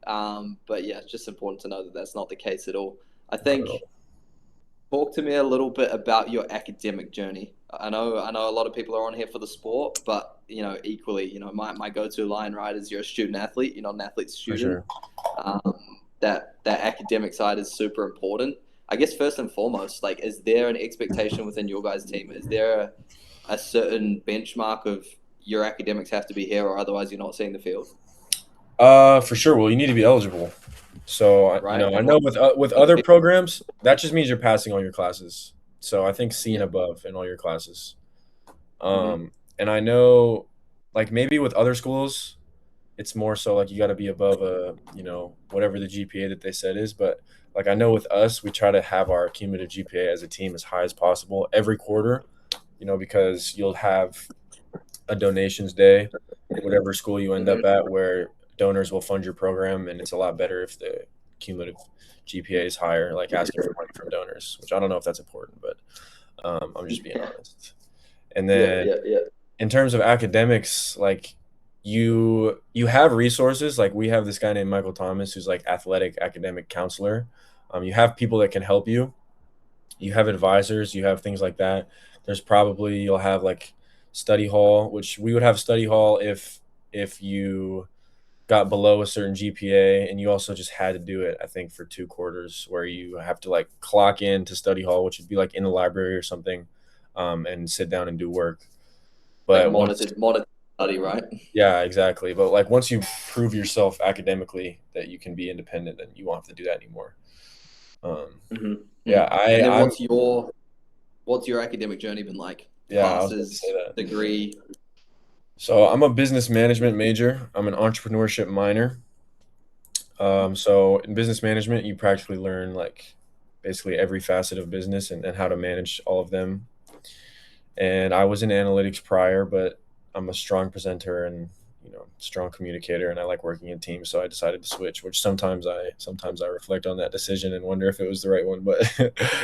But yeah, it's just important to know that that's not the case at all. I
not at
think
all.
talk to me a little bit about your academic journey. I know a lot of people are on here for the sport, but equally, my go-to line, right, is you're a student athlete. You're not an athlete
For
student.
sure.
That academic side is super important. I guess first and foremost, like, is there an expectation within your guys' team? Is there a certain benchmark of your academics have to be here, or otherwise you're not seeing the field,
For sure. Well, you need to be eligible. So,
right?
I
And
know with other programs, that just means you're passing all your classes. So I think C and
yeah,
above in all your classes.
mm-hmm.
And I know, like maybe with other schools, it's more so like you got to be above whatever the GPA that they said is. But like I know with us, we try to have our cumulative GPA as a team as high as possible every quarter. Because you'll have a donations day, whatever school you end
Mm-hmm.
up at, where donors will fund your program, and it's a lot better if the cumulative GPA is higher, like asking for money from donors, which I don't know if that's important, but I'm just being honest. And
Yeah,
then
yeah, yeah.
in terms of academics, like you have resources. Like we have this guy named Michael Thomas, who's like athletic academic counselor. You have people that can help you. You have advisors. You have things like that. There's probably you'll have like study hall, which we would have study hall if you got below a certain GPA, and you also just had to do it. I think for 2 quarters, where you have to like clock in to study hall, which would be like in the library or something, and sit down and do work.
Like
But once
monitored study, right?
Yeah, exactly. But like once you prove yourself academically that you can be independent, then you won't have to do that anymore. Um,
Mm-hmm.
yeah,
And then
I'm
what's your academic journey been like?
yeah, I was about to say
Classes,
that.
degree.
So I'm a business management major. I'm an entrepreneurship minor. So in business management, you practically learn like basically every facet of business and how to manage all of them. And I was in analytics prior, but I'm a strong presenter and strong communicator, and I like working in teams. So I decided to switch. Which sometimes I reflect on that decision and wonder if it was the right one, but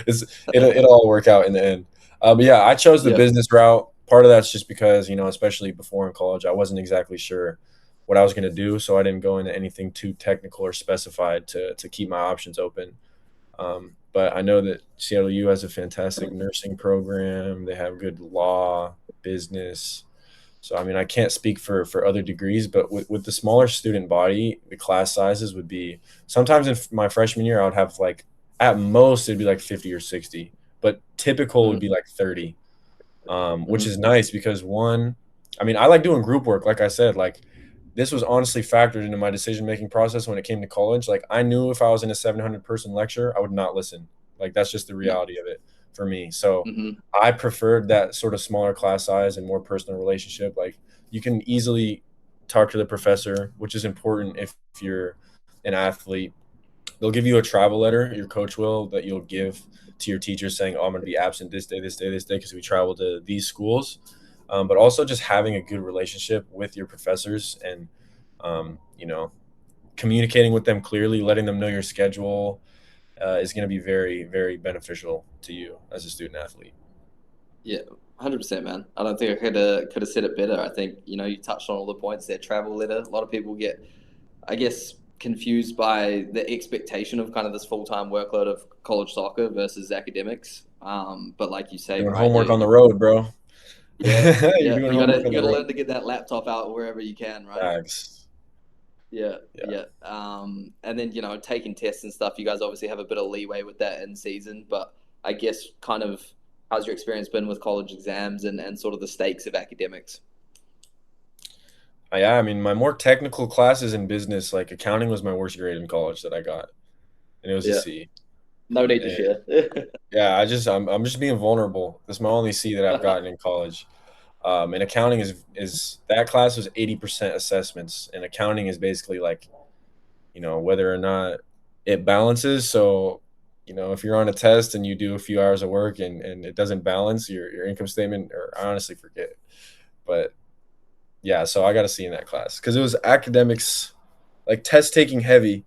it'll all work out in the end. But yeah, I chose the
Yeah,
business route. Part of that's just because especially before in college, I wasn't exactly sure what I was going to do, so I didn't go into anything too technical or specified to keep my options open. But I know that Seattle U has a fantastic nursing program. They have good law, business. So I mean, I can't speak for other degrees, but with the smaller student body, the class sizes would be sometimes in my freshman year, I would have like at most it'd be like 50 or 60, but typical would be like 30, which
mm-hmm.
is nice because one, I mean, I like doing group work. Like I said, like this was honestly factored into my decision making process when it came to college. Like I knew if I was in a 700-person lecture, I would not listen. Like that's just the
Yeah,
reality of it for me. So
mm-hmm.
I preferred that sort of smaller class size and more personal relationship. Like you can easily talk to the professor, which is important if you're an athlete. They'll give you a travel letter, your coach will, that you'll give to your teacher saying, "Oh, I'm going to be absent this day, this day, this day because we travel to these schools." But also just having a good relationship with your professors and um, you know communicating with them clearly, letting them know your schedule is going to be very, very beneficial to you as a student athlete.
Yeah, 100%, man. I don't think I could have said it better. I think you touched on all the points there. Travel letter. A lot of people get, I guess, confused by the expectation of kind of this full time workload of college soccer versus academics. But like you say,
Doing
right?
homework on the road, bro.
Yeah,
You're
yeah.
doing
You
homework
gotta
on
you
the
gotta
road.
learn to get that laptop out wherever you can, right?
Facts.
Yeah,
Yeah.
yeah. And then taking tests and stuff. You guys obviously have a bit of leeway with that in season, but I guess kind of how's your experience been with college exams and sort of the stakes of academics?
Yeah, I mean, my more technical classes in business, like accounting, was my worst grade in college that I got, and it was a
Yeah,
C.
no need to
And
share.
yeah, I'm just being vulnerable. This is my only C that I've gotten in college. And accounting is that class was 80% assessments, and accounting is basically like whether or not it balances. So if you're on a test and you do a few hours of work and it doesn't balance your income statement, or I honestly forget, but yeah, so I got a C in that class because it was academics, like test taking heavy.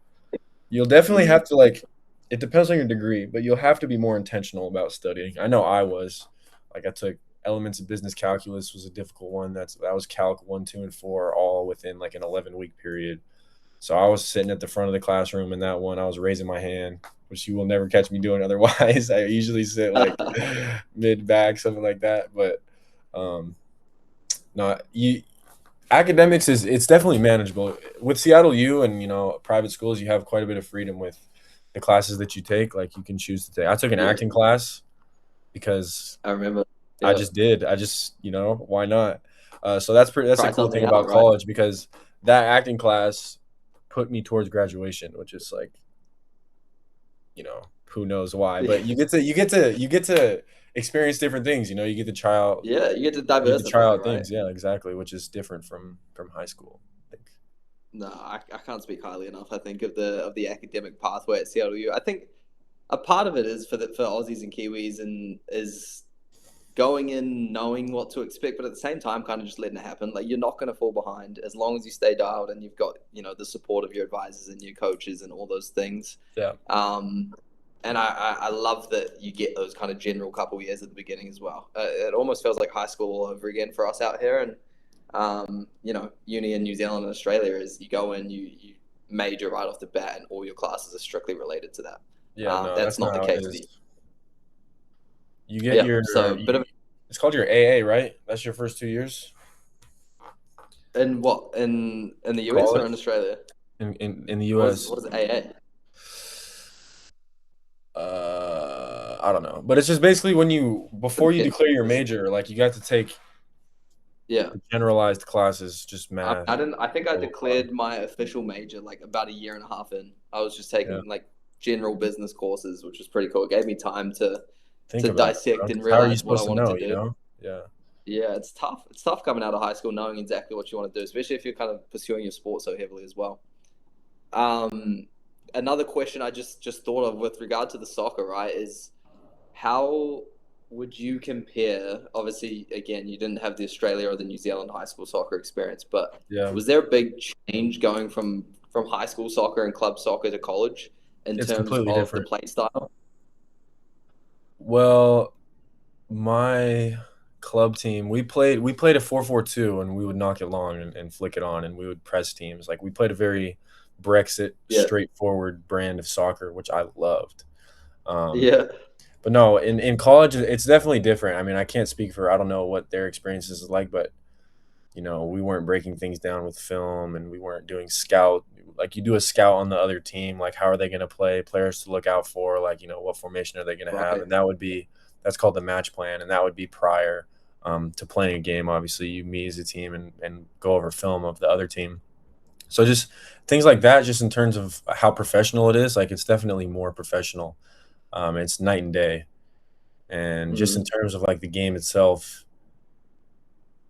You'll definitely
Mm,
have to like. it depends on your degree, but you'll have to be more intentional about studying. I know I was. Like I took elements of business calculus was a difficult one. That was calc 1, 2, and 4 all within like an 11-week period. So I was sitting at the front of the classroom in that one. I was raising my hand, which you will never catch me doing otherwise. I usually sit like mid back, something like that. But um, no, you academics is it's definitely manageable with Seattle U and private schools. You have quite a bit of freedom with the classes that you take. Like you can choose to take. I took an
Yeah,
acting class because
I remember.
I
Yeah,
just did. I just why not? So that's a
try
cool
something
thing about
out, right?
college because that acting class put me towards graduation, which is like who knows why, but you get to experience different things. You get to try out
Yeah, you get to
you get to try
diversify,
out
right?
things. Yeah, exactly, which is different from high school, I think.
No, I can't speak highly enough. I think of the academic pathway at CLU. I think a part of it is for Aussies and Kiwis and is going in knowing what to expect, but at the same time, kind of just letting it happen. Like you're not going to fall behind as long as you stay dialed and you've got the support of your advisors and your coaches and all those things.
Yeah,
Um, and I love that you get those kind of general couple years at the beginning as well. It almost feels like high school all over again for us out here. And uni in New Zealand and Australia is you go in, you major right off the bat, and all your classes are strictly related to that.
yeah, no,
That's
that's
not
not
the
how it
case.
is. You get
Yeah,
your
so bit of
it's called your AA, right? That's your first 2 years
in what in the US or in
college
Australia?
in the
What is
US.
AA?
I don't know, but it's just basically when you
The
before you
best
declare your
course.
major, like you got to take
Yeah,
the generalized classes, just math.
I didn't. I think I
Blah, blah, blah.
declared my official major like about a year and a half in. I was just
Yeah,
taking like general business courses, which was pretty cool. It gave me time
think
to
about it, bro.
dissect and
'Cause how are you
realize what I
supposed to
wanted to
know?
do.
Yeah,
Yeah, it's tough. It's tough coming out of high school knowing exactly what you want to do, especially if you're kind of pursuing your sport so heavily as well. Um, Another question I just thought of with regard to the soccer, right, is how would you compare? Obviously, again, you didn't have the Australia or the New Zealand high school soccer experience, but
yeah.
was there a big change going from high school soccer and club soccer to college in
It's
terms
completely
of the
different.
play style?
Well, my club team, we played a 4-4-2, and we would knock it long and flick it on, and we would press teams. Like we played a very Brexit
Yeah,
straightforward brand of soccer, which I loved. Um,
yeah,
but no, in college, it's definitely different. I mean, I can't speak for I don't know what their experiences is like, but we weren't breaking things down with film, and we weren't doing scout. Like you do a scout on the other team, like how are they going to play, players to look out for, like what formation are they going to have,
right.
and that's called the match plan, and that would be prior to playing a game. Obviously, you meet as a team and go over film of the other team. So just things like that, just in terms of how professional it is, like it's definitely more professional. It's night and day, and just in
Mm,
terms of like the game itself,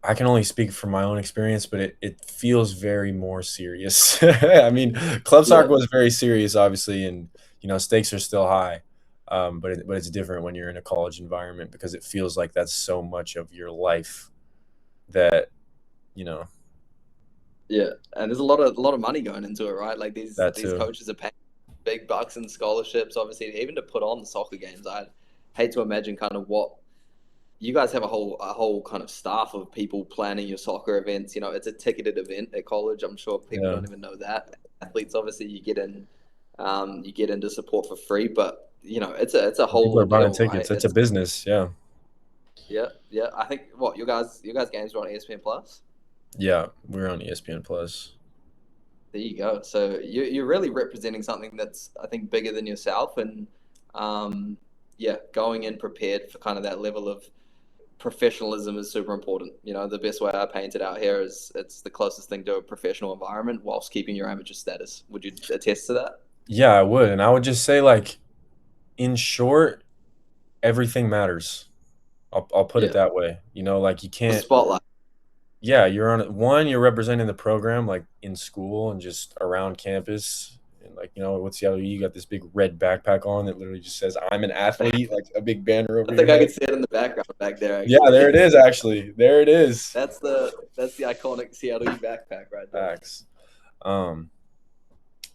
I can only speak from my own experience, but it feels very more serious. I mean, club
yeah,
soccer was very serious, obviously, and stakes are still high. But it's different when you're in a college environment because it feels like that's so much of your life that you know
yeah. And there's a lot of money going into it, right? Like
that
these
too.
coaches are paying big bucks in scholarships, obviously, even to put on the soccer games. I hate to imagine kind of what you guys have a whole kind of staff of people planning your soccer events. It's a ticketed event at college. I'm sure people
Yeah,
don't even know that. Athletes, obviously, you get into support for free, but it's a whole
people are buying
ordeal, right?
tickets. It's a
It's
business. Yeah,
yeah, yeah. I think what your guys games are on ESPN Plus.
yeah. We're on ESPN Plus.
There you go. So you're really representing something that's I think bigger than yourself, and um, yeah, going in prepared for kind of that level of professionalism is super important. The best way I paint it out here is it's the closest thing to a professional environment whilst keeping your amateur status. Would you attest to that?
Yeah, I would, and I would just say like in short, everything matters. I'll put it
Yeah.
that way. Like you
The
can't.
spotlight.
Yeah, you're on it. One, you're representing the program like in school and just around campus. And like, with Seattle, you got this big red backpack on that literally just says "I'm an athlete," like a big banner over
I
your
think I
head.
could see it in the background back there.
Yeah, there
Actually,
it is. Actually, there it is.
that's the iconic Seattle U backpack right there.
Facts. Um,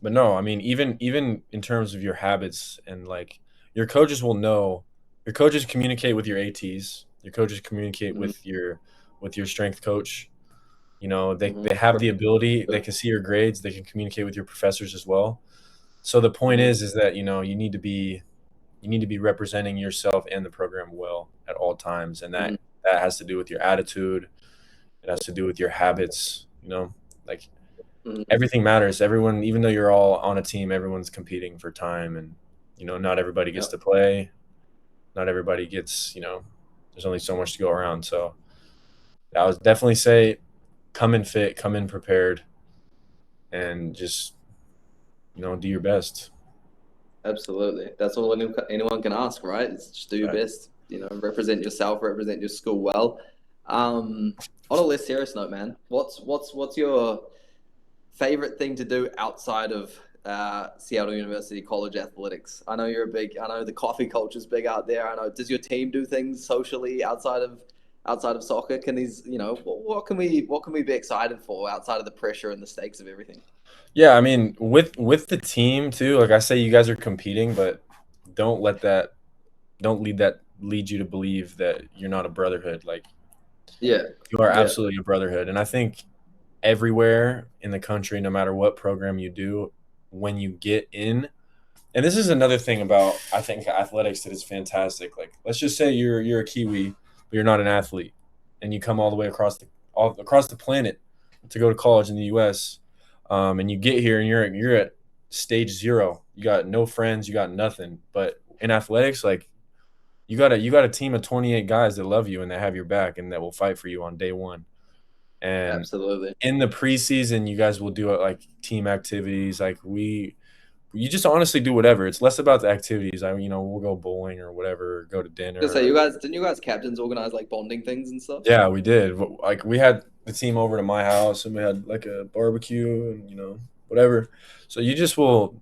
But no, I mean, even in terms of your habits and like your coaches will know. Your coaches communicate with your ATs. Your coaches communicate
Mm-hmm.
with your strength coach. You know, they
Mm-hmm.
have the ability. They can see your grades. They can communicate with your professors as well. So the point
Mm-hmm.
is that you need to be representing yourself and the program well at all times, and
Mm-hmm.
that has to do with your attitude. It has to do with your habits. You know, like
Mm-hmm.
everything matters. Everyone, even though you're all on a team, everyone's competing for time, and you know, not everybody gets
Yep.
to play. Not everybody gets. You know, there's only so much to go around. So I would definitely say, come in fit, come in prepared, and just do your best.
Absolutely. That's all anyone can ask, right? Is just do your
Right.
best. Represent yourself, represent your school well. Um, on a less serious note, man, what's your favorite thing to do outside of Seattle University college athletics? I know you're a big. I know the coffee culture's big out there. I know. Does your team do things socially outside of soccer? Can these, what can we be excited for outside of the pressure and the stakes of everything?
Yeah, I mean, with the team too. Like I say, you guys are competing, but don't let that don't lead you to believe that you're not a brotherhood. Like
Yeah,
you are
yeah.
absolutely a brotherhood, and I think everywhere in the country, no matter what program you do, when you get in, and this is another thing about I think athletics that is fantastic. Like let's just say you're a Kiwi, but you're not an athlete, and you come all the way all across the planet to go to college in the U.S. And you get here and you're at stage zero. You got no friends, you got nothing. But in athletics, like you got a team of 28 guys that love you and that have your back and that will fight for you on day one. And
Absolutely.
in the preseason, you guys will do it like team activities. Like you just honestly do whatever. It's less about the activities. We'll go bowling or whatever, or go to
Gonna say,
dinner.
didn't you guys captains organize like bonding things and stuff?
Yeah, we did. Like we had the team over to my house and we had like a barbecue and whatever. So you just will.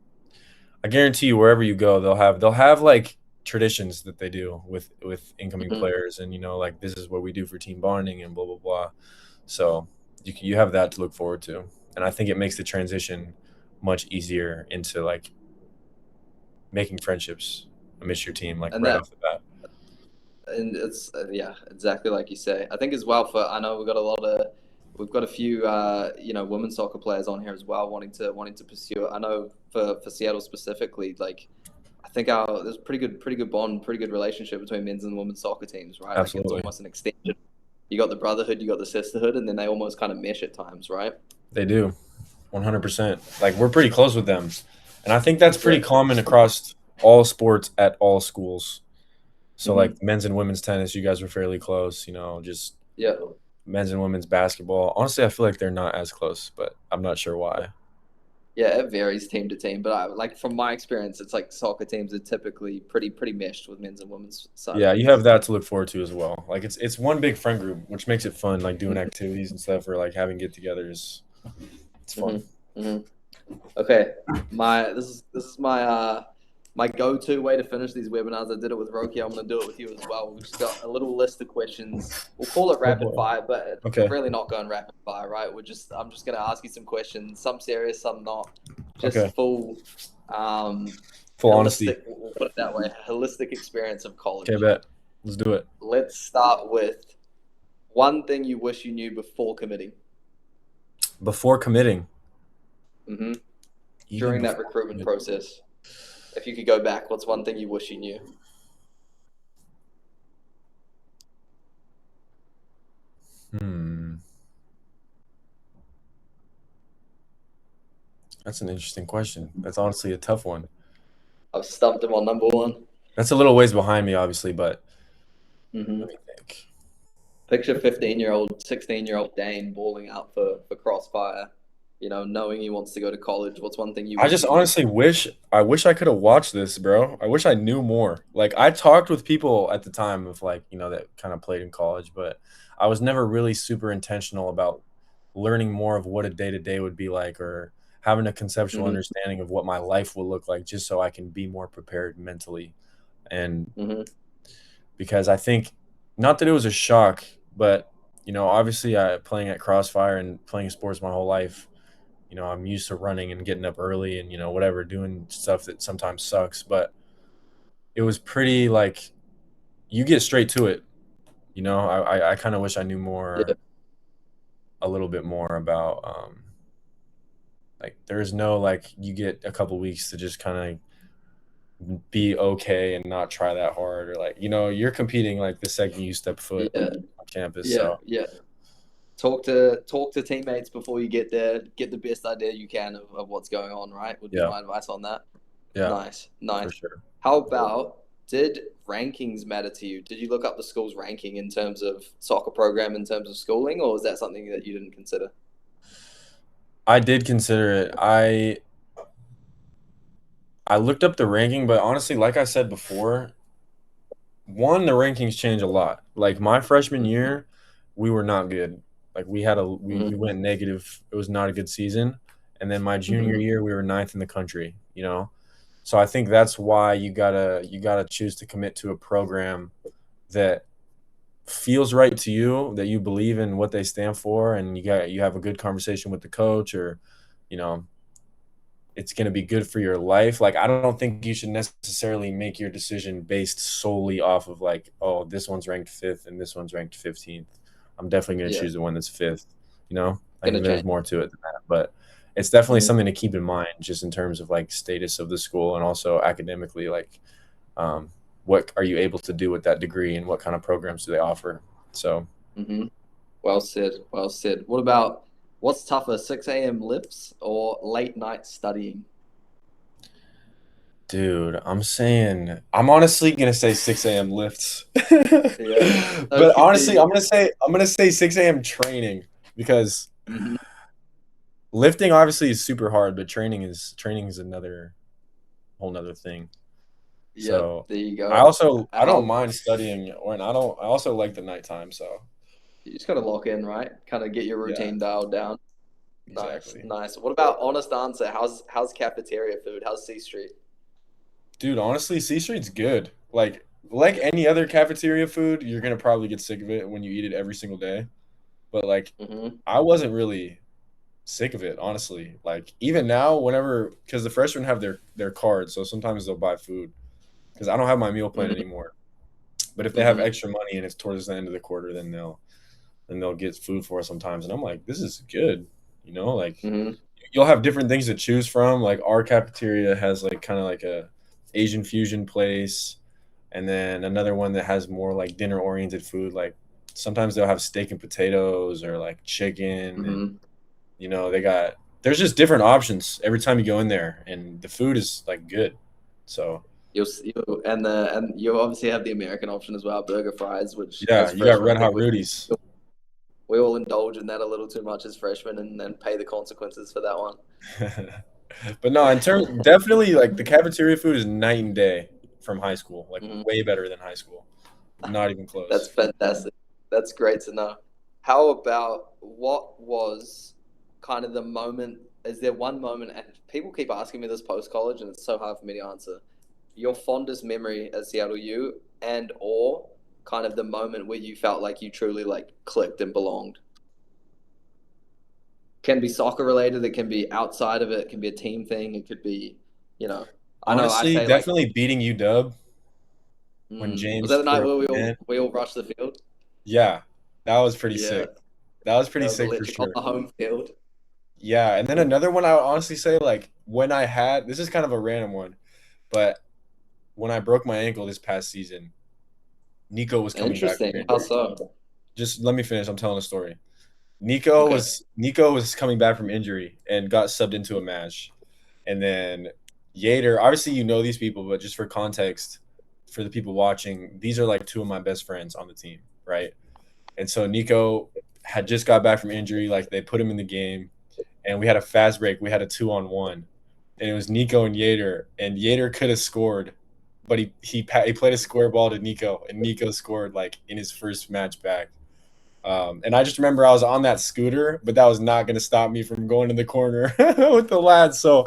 I guarantee you, wherever you go, they'll have like traditions that they do with incoming
Hmm.
players, and like this is what we do for team bonding and blah blah blah. So you have that to look forward to, and I think it makes the transition much easier into like making friendships amidst your team, like
And
right
that,
off the bat.
and it's yeah, exactly like you say. I think as well for I know we've got a few women's soccer players on here as well wanting to pursue it. I know for Seattle specifically, like I think there's a pretty good bond, pretty good relationship between men's and women's soccer teams, right? Like it's
Absolutely,
almost an extension. You got the brotherhood, you got the sisterhood, and then they almost kind of mesh at times, right?
they do 100%. Like we're pretty close with them, and I think that's
Yeah.
pretty common across all sports at all schools. So like
Hmm.
men's and women's tennis, you guys were fairly close. Just
Yeah.
men's and women's basketball. Honestly, I feel like they're not as close, but I'm not sure why.
Yeah, it varies team to team, but like from my experience, it's like soccer teams are typically pretty meshed with men's and women's side of
Yeah, you
things.
have that to look forward to as well. Like it's one big friend group, which makes it fun. Like doing
Hmm.
activities and stuff, or like having get-togethers. It's
Hmm.
fun.
Hmm. Okay, this is my go-to way to finish these webinars. I did it with Roki. I'm going to do it with you as well. We've just got a little list of questions. We'll call it
Oh
rapid
boy.
fire, but we're
Okay.
really not going rapid fire, right? I'm just going to ask you some questions, some serious, some not.
Okay.
Just full, um,
Full honesty.
holistic. We'll put it that way. Holistic experience of
Okay,
college.
bet. Let's do it.
Let's start with one thing you wish you knew before committing.
Before committing,
Hmm.
even
During that
before
recruitment
committing.
process. If you could go back, what's one thing you wish you knew?
Hmm. That's an interesting question. That's honestly a tough one.
I've stumped him on number one.
That's a little ways behind me, obviously, but let
Hmm.
me think.
Picture 15-year-old, 16-year-old Dane balling out for Crossfire, knowing he wants to go to college. What's one thing you
I
wish
just
you knew?
honestly wish I could have watched this, bro. I wish I knew more. Like I talked with people at the time of like, that kind of played in college, but I was never really super intentional about learning more of what a day-to-day would be like or having a conceptual
Hmm.
understanding of what my life will look like just so I can be more prepared mentally. And
Hmm.
because I think not that it was a shock, but obviously I playing at Crossfire and playing sports my whole life. I'm used to running and getting up early and whatever, doing stuff that sometimes sucks, but it was pretty like you get straight to it. I kind of wish I knew
Yeah,
a little bit more about like there's no like you get a couple weeks to just kind of be okay and not try that hard, or like you're competing like the second you step foot
yeah,
on campus.
yeah,
So
yeah. Talk to teammates before you get there. Get the best idea you can of what's going on. Right, would be
yeah,
my advice on that.
yeah,
Nice,
for
nice.
sure.
How about, did rankings matter to you? Did you look up the school's ranking in terms of soccer program in terms of schooling, or was that something that you didn't consider?
I did consider it. I looked up the ranking, but honestly, like I said before, one, the rankings change a lot. Like my freshman year, we were not good. Like we
Mm-hmm.
went negative. It was not a good season. And then my junior
Mm-hmm.
year, we were ninth in the country. So I think that's why you gotta choose to commit to a program that feels right to you, that you believe in what they stand for, and you have a good conversation with the coach, or you know it's going to be good for your life. Like, I don't think you should necessarily make your decision based solely off of like, oh, this one's ranked fifth and this one's ranked 15th. I'm definitely going to
Yeah,
choose the one that's fifth. I
gonna
think there's
change.
more to it than that, but it's definitely
Mm-hmm.
something to keep in mind just in terms of like status of the school, and also academically, like, um, what are you able to do with that degree and what kind of programs do they offer? So,
Mm-hmm. Well said. Well said. What about, what's tougher, 6 a.m. lifts or late night studying?
dude, I'm honestly gonna say 6 a.m. lifts.
Yeah.
But honestly,
Okay.
I'm gonna say 6 a.m. training, because
Mm-hmm.
lifting obviously is super hard, but training is another whole nother thing.
Yep.
So
There you
I
go.
also I don't
How
mind studying, and I also like the nighttime. So
you just got to lock in, right? Kind of get your
yeah,
routine dialed down. Nice,
exactly.
nice. What about honest answer? How's cafeteria food? How's C Street?
Dude, honestly, C Street's good. Like
Yeah.
any other cafeteria food, you're gonna probably get sick of it when you eat it every single day. But like
Mm-hmm.
I wasn't really sick of it, honestly. Like even now, whenever, because the freshmen have their cards, so sometimes they'll buy food because I don't have my meal plan
Mm-hmm.
anymore. But if they have
Mm-hmm.
extra money and it's towards the end of the quarter, then they'll get food for us sometimes, and I'm like, this is good. Like
Mm-hmm.
you'll have different things to choose from. Like our cafeteria has like kind of like a Asian fusion place, and then another one that has more like dinner oriented food. Like sometimes they'll have steak and potatoes or like chicken, and
Mm-hmm.
there's just different options every time you go in there, and the food is like good. So
And you obviously have the American option as well, burger fries, which
yeah,
as
you got
freshmen, I
Red
think
Hot Rudy's.
we all indulge in that a little too much as freshmen, and then pay the consequences for that one.
But no, in terms, definitely like the cafeteria food is night and day from high school. Like
Mhm.
way better than high school. Not even
That's
close.
fantastic. That's great to know. How about, what was kind of the moment? Is there one moment, and people keep asking me this post college, and it's so hard for me to answer, your fondest memory at Seattle U, and or kind of the moment where you felt like you truly like clicked and belonged? Can be soccer related, it can be outside of it, it can be a team thing, it could be, you know, I know I
Honestly,
say like,
definitely beating UW when
was that
James
the night
scored
where
at the end.
we all rushed the field?
Yeah, that was pretty
Yeah,
sick. That was pretty
that was
sick for
electric on
sure.
the home field.
Yeah, and then another one I would honestly say, like when I had, this is kind of a random one, but when I broke my ankle this past season, Nico was coming back from
Interesting. How
injury.
so?
Just let me finish. I'm telling a story. Nico
Okay.
was Nico was coming back from injury and got subbed into a match. And then Yater, obviously these people, but just for context, for the people watching, these are like two of my best friends on the team, right? And so Nico had just got back from injury, like they put him in the game, and we had a fast break. We had a 2-on-1, and it was Nico and Yater, and Yater could have scored, but he played a square ball to Nico, and Nico scored like in his first match back. And I just remember I was on that scooter, but that was not going to stop me from going in the corner with the lads. So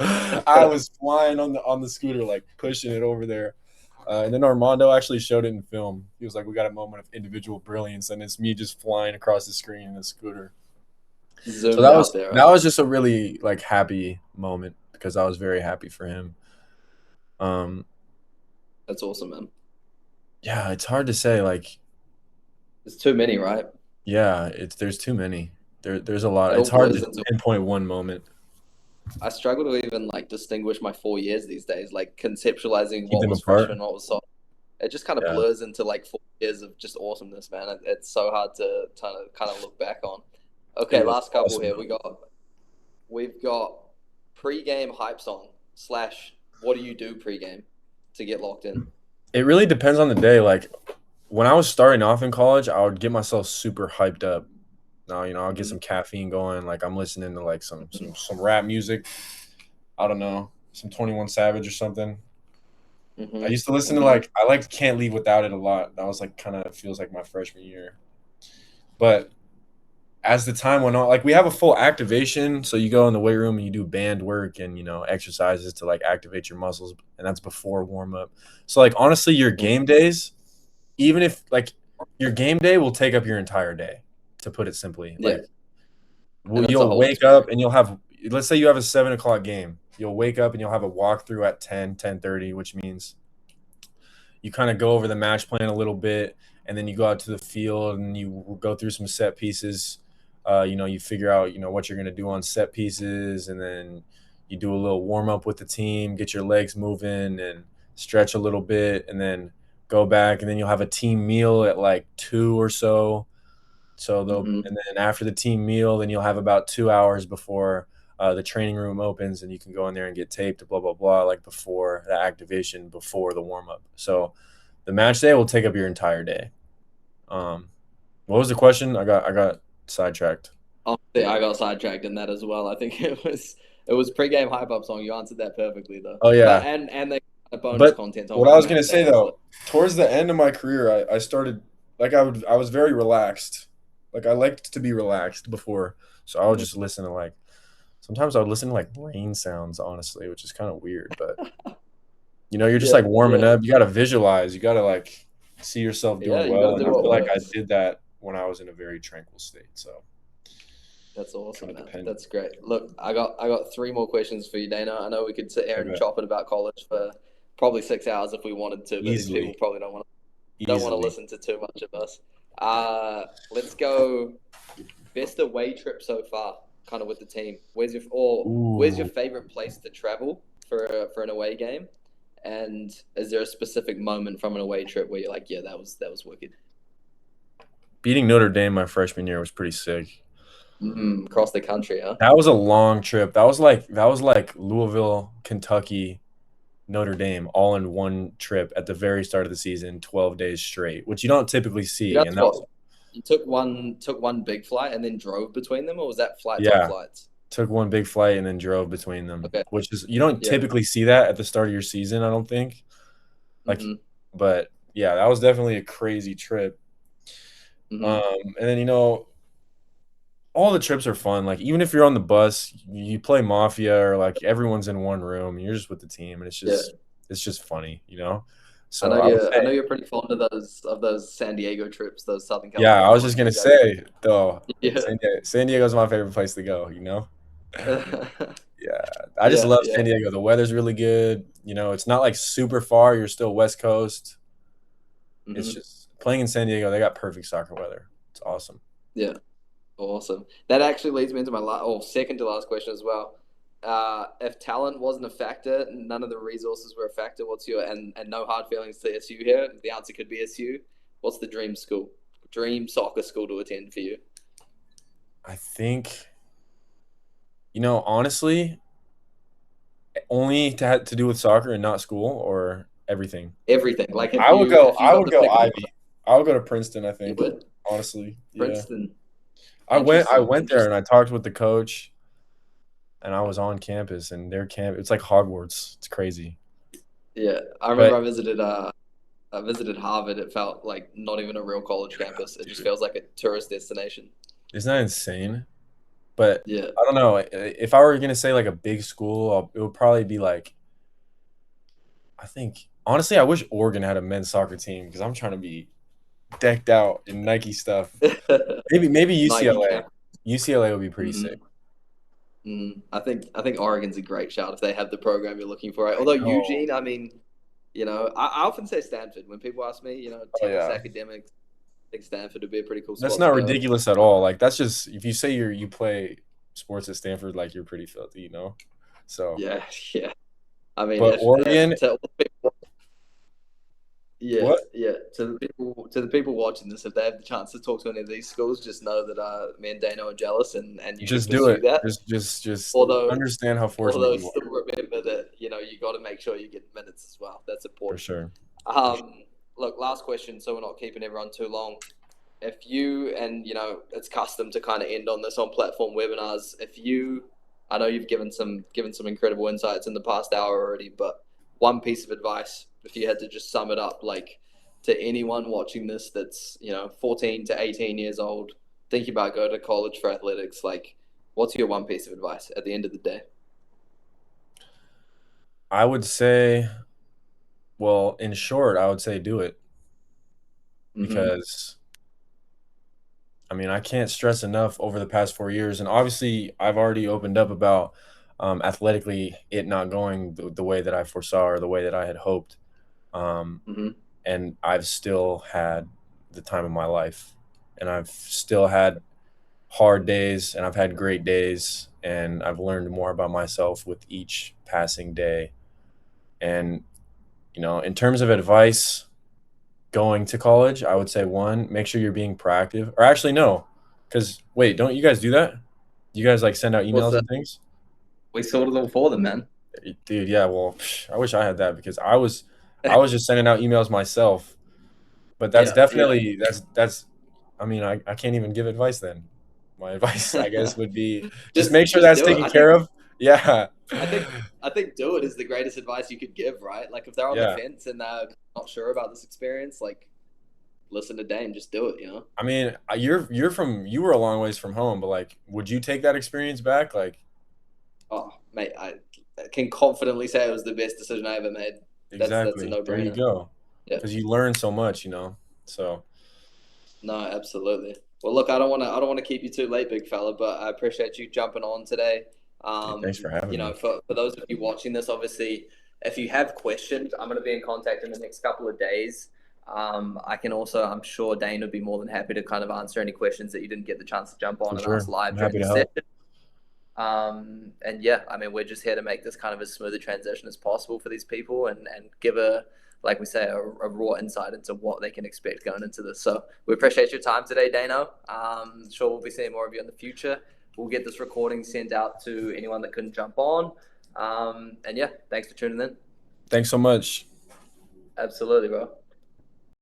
I was flying on the scooter, like pushing it over there. And then Armando actually showed it in film. He was like, "We got a moment of individual brilliance," and it's me just flying across the screen in the scooter. So
Zoomed
that
out
was
there,
that
right?
was just a really like happy moment because I was very happy for him. Um,
That's awesome, man.
yeah, it's hard to say. Like,
There's too many, right?
yeah, there's too many. There's a lot.
It
It's
all
hard
blurs
to
into.
pinpoint one moment.
I struggle to even like distinguish my 4 years these days, like conceptualizing
Keep
what
them
was
apart.
freshman, what was sophomore. It just kind of
Yeah,
blurs into like 4 years of just awesomeness, man. It's so hard to kind of look back on.
it
Okay,
was
last couple
awesome
here.
though.
We've got pre-game hype song slash what do you do pre-game to get locked in?
It really depends on the day. Like when I was starting off in college, I would get myself super hyped up. Now, I'll get
Mm-hmm.
some caffeine going. Like I'm listening to like some rap music. I don't know, some 21 Savage or something. I
Mm-hmm.
used to listen to
Mm-hmm.
like I liked Can't Leave Without It a lot. That was like kind of feels like my freshman year. But as the time went on, like we have a full activation, so you go in the weight room and you do band work and exercises to like activate your muscles, and that's before warm up. So like honestly, your game days, even if like your game day will take up your entire day, to put it simply.
Yeah,
Like
and it's a
you'll
whole
wake
experience.
up and you'll have, let's say you have a 7 o'clock game. You'll wake up and you'll have a walkthrough at 10:30, which means you kind of go over the match plan a little bit, and then you go out to the field and you go through some set pieces. You figure out what you're gonna do on set pieces, and then you do a little warm up with the team, get your legs moving, and stretch a little bit, and then go back, and then you'll have a team meal at like 2 or so. So they'll,
Mm-hmm.
and then after the team meal, then you'll have about 2 hours before the training room opens, and you can go in there and get taped, blah blah blah, like before the activation, before the warm up. So the match day will take up your entire day. Um, what was the question? I got sidetracked.
Honestly, I got sidetracked in that as well. I think it was pre-game hype up song. You answered that perfectly though.
Oh
But
yeah,
and they got bonus
but
content on
what
what
I
the
was gonna
match
say
day is. So
though, towards the end of my career, I started like I was very relaxed. Like I liked to be relaxed before, so I would
mhm.
just listen to like sometimes I would listen to like rain sounds, honestly, which is kind of weird, but you're just
Yeah,
like warming
yeah,
up. You got to visualize. You got to like see yourself
yeah.
doing
You got
well,
to
and
do
I
what
feel like I
works.
did that when I was in a very tranquil state. So
That's
kind
awesome,
of
man.
dependent.
That's great. Look, I got three more questions for you, Dana. I know we could sit here
I
and
bet
chop it about college for probably 6 hours if we wanted to, but these people
easily,
probably don't want to
easily.
listen to too much of us. Let's go. Best away trip so far, kind of with the team. Where's your
Ooh,
favorite place to travel for an away game? And is there a specific moment from an away trip where you're like, yeah, that was wicked?
beating Notre Dame my freshman year was pretty sick.
Across the country, huh?
That was a long trip. That was like Louisville, Kentucky, Notre Dame all in one trip at the very start of the season, 12 days straight, which you don't typically see.
That's
And that
what
was
you took one big flight and then drove between them, or was that flights on
yeah,
flights?
took one big flight and then drove between them,
Okay,
which is you don't
yeah.
typically see that at the start of your season, I don't think. Like,
Mm-hmm.
but yeah, that was definitely a crazy trip.
Mm-hmm.
And then all the trips are fun. Like even if you're on the bus, you play Mafia or like everyone's in one room and you're just with the team, and
Yeah.
it's just funny.
I
So
know
I would
you. I
say,
know you're pretty fond of those San Diego trips, those Southern
yeah, I
California
was just
ones.
gonna
You guys,
say though,
yeah,
San Diego's my favorite place to go. Yeah, I just
yeah,
love
yeah,
San Diego. The weather's really good. It's not like super far. You're still West Coast. It's
hmm
just playing in San Diego. They got perfect soccer weather. It's awesome.
yeah. Awesome. That actually leads me into my second to last question as well. If talent wasn't a factor, none of the resources were a factor. What's your and no hard feelings to SU here? The answer could be SU. What's the dream soccer school to attend for you?
I think honestly, only to do with soccer and not school or everything.
Everything. Like if
I would
you
go.
if you
I
got
would
to
go
pick one,
Ivy. I would go to Princeton. I
you
think
would.
honestly, yeah.
Princeton.
I went. I
Interesting.
went there and
Interesting.
I talked with the coach, and I was on campus, and their camp. It's like Hogwarts. It's crazy.
Yeah, I remember
But
I visited Harvard. It felt like not even a real college campus. It just
dude,
feels like a tourist destination.
isn't that insane? But
Yeah.
I don't know. If I were gonna say like a big school, it would probably be like I think honestly, I wish Oregon had a men's soccer team because I'm trying to be decked out in Nike stuff. Maybe
Nike
UCLA.
camp.
UCLA would be pretty sick.
Mm-hmm. I think Oregon's a great shout if they have the program you're looking for. Right? Although
Oh,
Eugene, I mean, I often say Stanford when people ask me,
oh
tennis
yeah.
academics. I think Stanford would be a pretty cool
That's
spot to
not
go.
ridiculous at all. Like that's just if you say you play sports at Stanford, like you're pretty filthy, you know. So,
Yeah, yeah. I mean,
but
if
Oregon,
to all the people, yeah,
what?
yeah. To the people watching this, if they have the chance to talk to any of these schools, just know that me and Dano are jealous, and you should
Just do
pursue
it.
that.
Just
Although,
understand how fortunate
although
you
still
are,
remember that you got to make sure you get minutes as well. That's
for
important.
sure. For sure.
Um, Look, last question, so we're not keeping everyone too long. If you and it's custom to kind of end on this on platform webinars. I know you've given some incredible insights in the past hour already, but one piece of advice, if you had to just sum it up, like to anyone watching this that's 14 to 18 years old, thinking about going to college for athletics, like what's your one piece of advice at the end of the day?
I would say, well, in short, I would say do it
Mm-hmm.
because I mean, I can't stress enough over the past 4 years, and obviously, I've already opened up about athletically it not going the way that I foresaw or the way that I had hoped, um,
Mm-hmm.
and I've still had the time of my life, and I've still had hard days, and I've had great days, and I've learned more about myself with each passing day. And in terms of advice, going to college, I would say one, make sure you're being proactive. Or actually, no, because wait, don't you guys do that? You guys like send out
What's
emails
that?
and things?
We sorted them for them, man.
Dude, yeah. Well, I wish I had that because I was just sending out emails myself. But that's
Yeah, yeah.
definitely that's. I mean, I can't even give advice then. My advice, I guess, would be just
just
make sure
just
that's
do it.
taken
I
care
think
of. Yeah,
I think I think do it is the greatest advice you could give, right? Like if they're on the
yeah.
fence and they're not sure about this experience, like listen to Dane, just do it.
I mean, you were a long ways from home, but like, would you take that experience back? Like,
Oh, mate, I can confidently say it was the best decision I ever made. That's a
exactly.
no
There you
brainer.
go.
Yeah.
Because you learn so much. So,
No, absolutely. Well, look, I don't want to keep you too late, big fella, but I appreciate you jumping on today.
hey, thanks for having me.
For those of you watching this, obviously, if you have questions, I'm going to be in contact in the next couple of days. I can also, I'm sure Dane would be more than happy to kind of answer any questions that you didn't get the chance to jump on
For
and
sure.
ask live
I'm
during
happy
the
to help.
session. And yeah, I mean, we're just here to make this kind of as smooth a transition as possible for these people and give like we say, a raw insight into what they can expect going into this. So we appreciate your time today, Dano. Sure we'll be seeing more of you in the future. We'll get this recording sent out to anyone that couldn't jump on. And yeah, thanks for tuning in.
Thanks so much.
Absolutely, bro.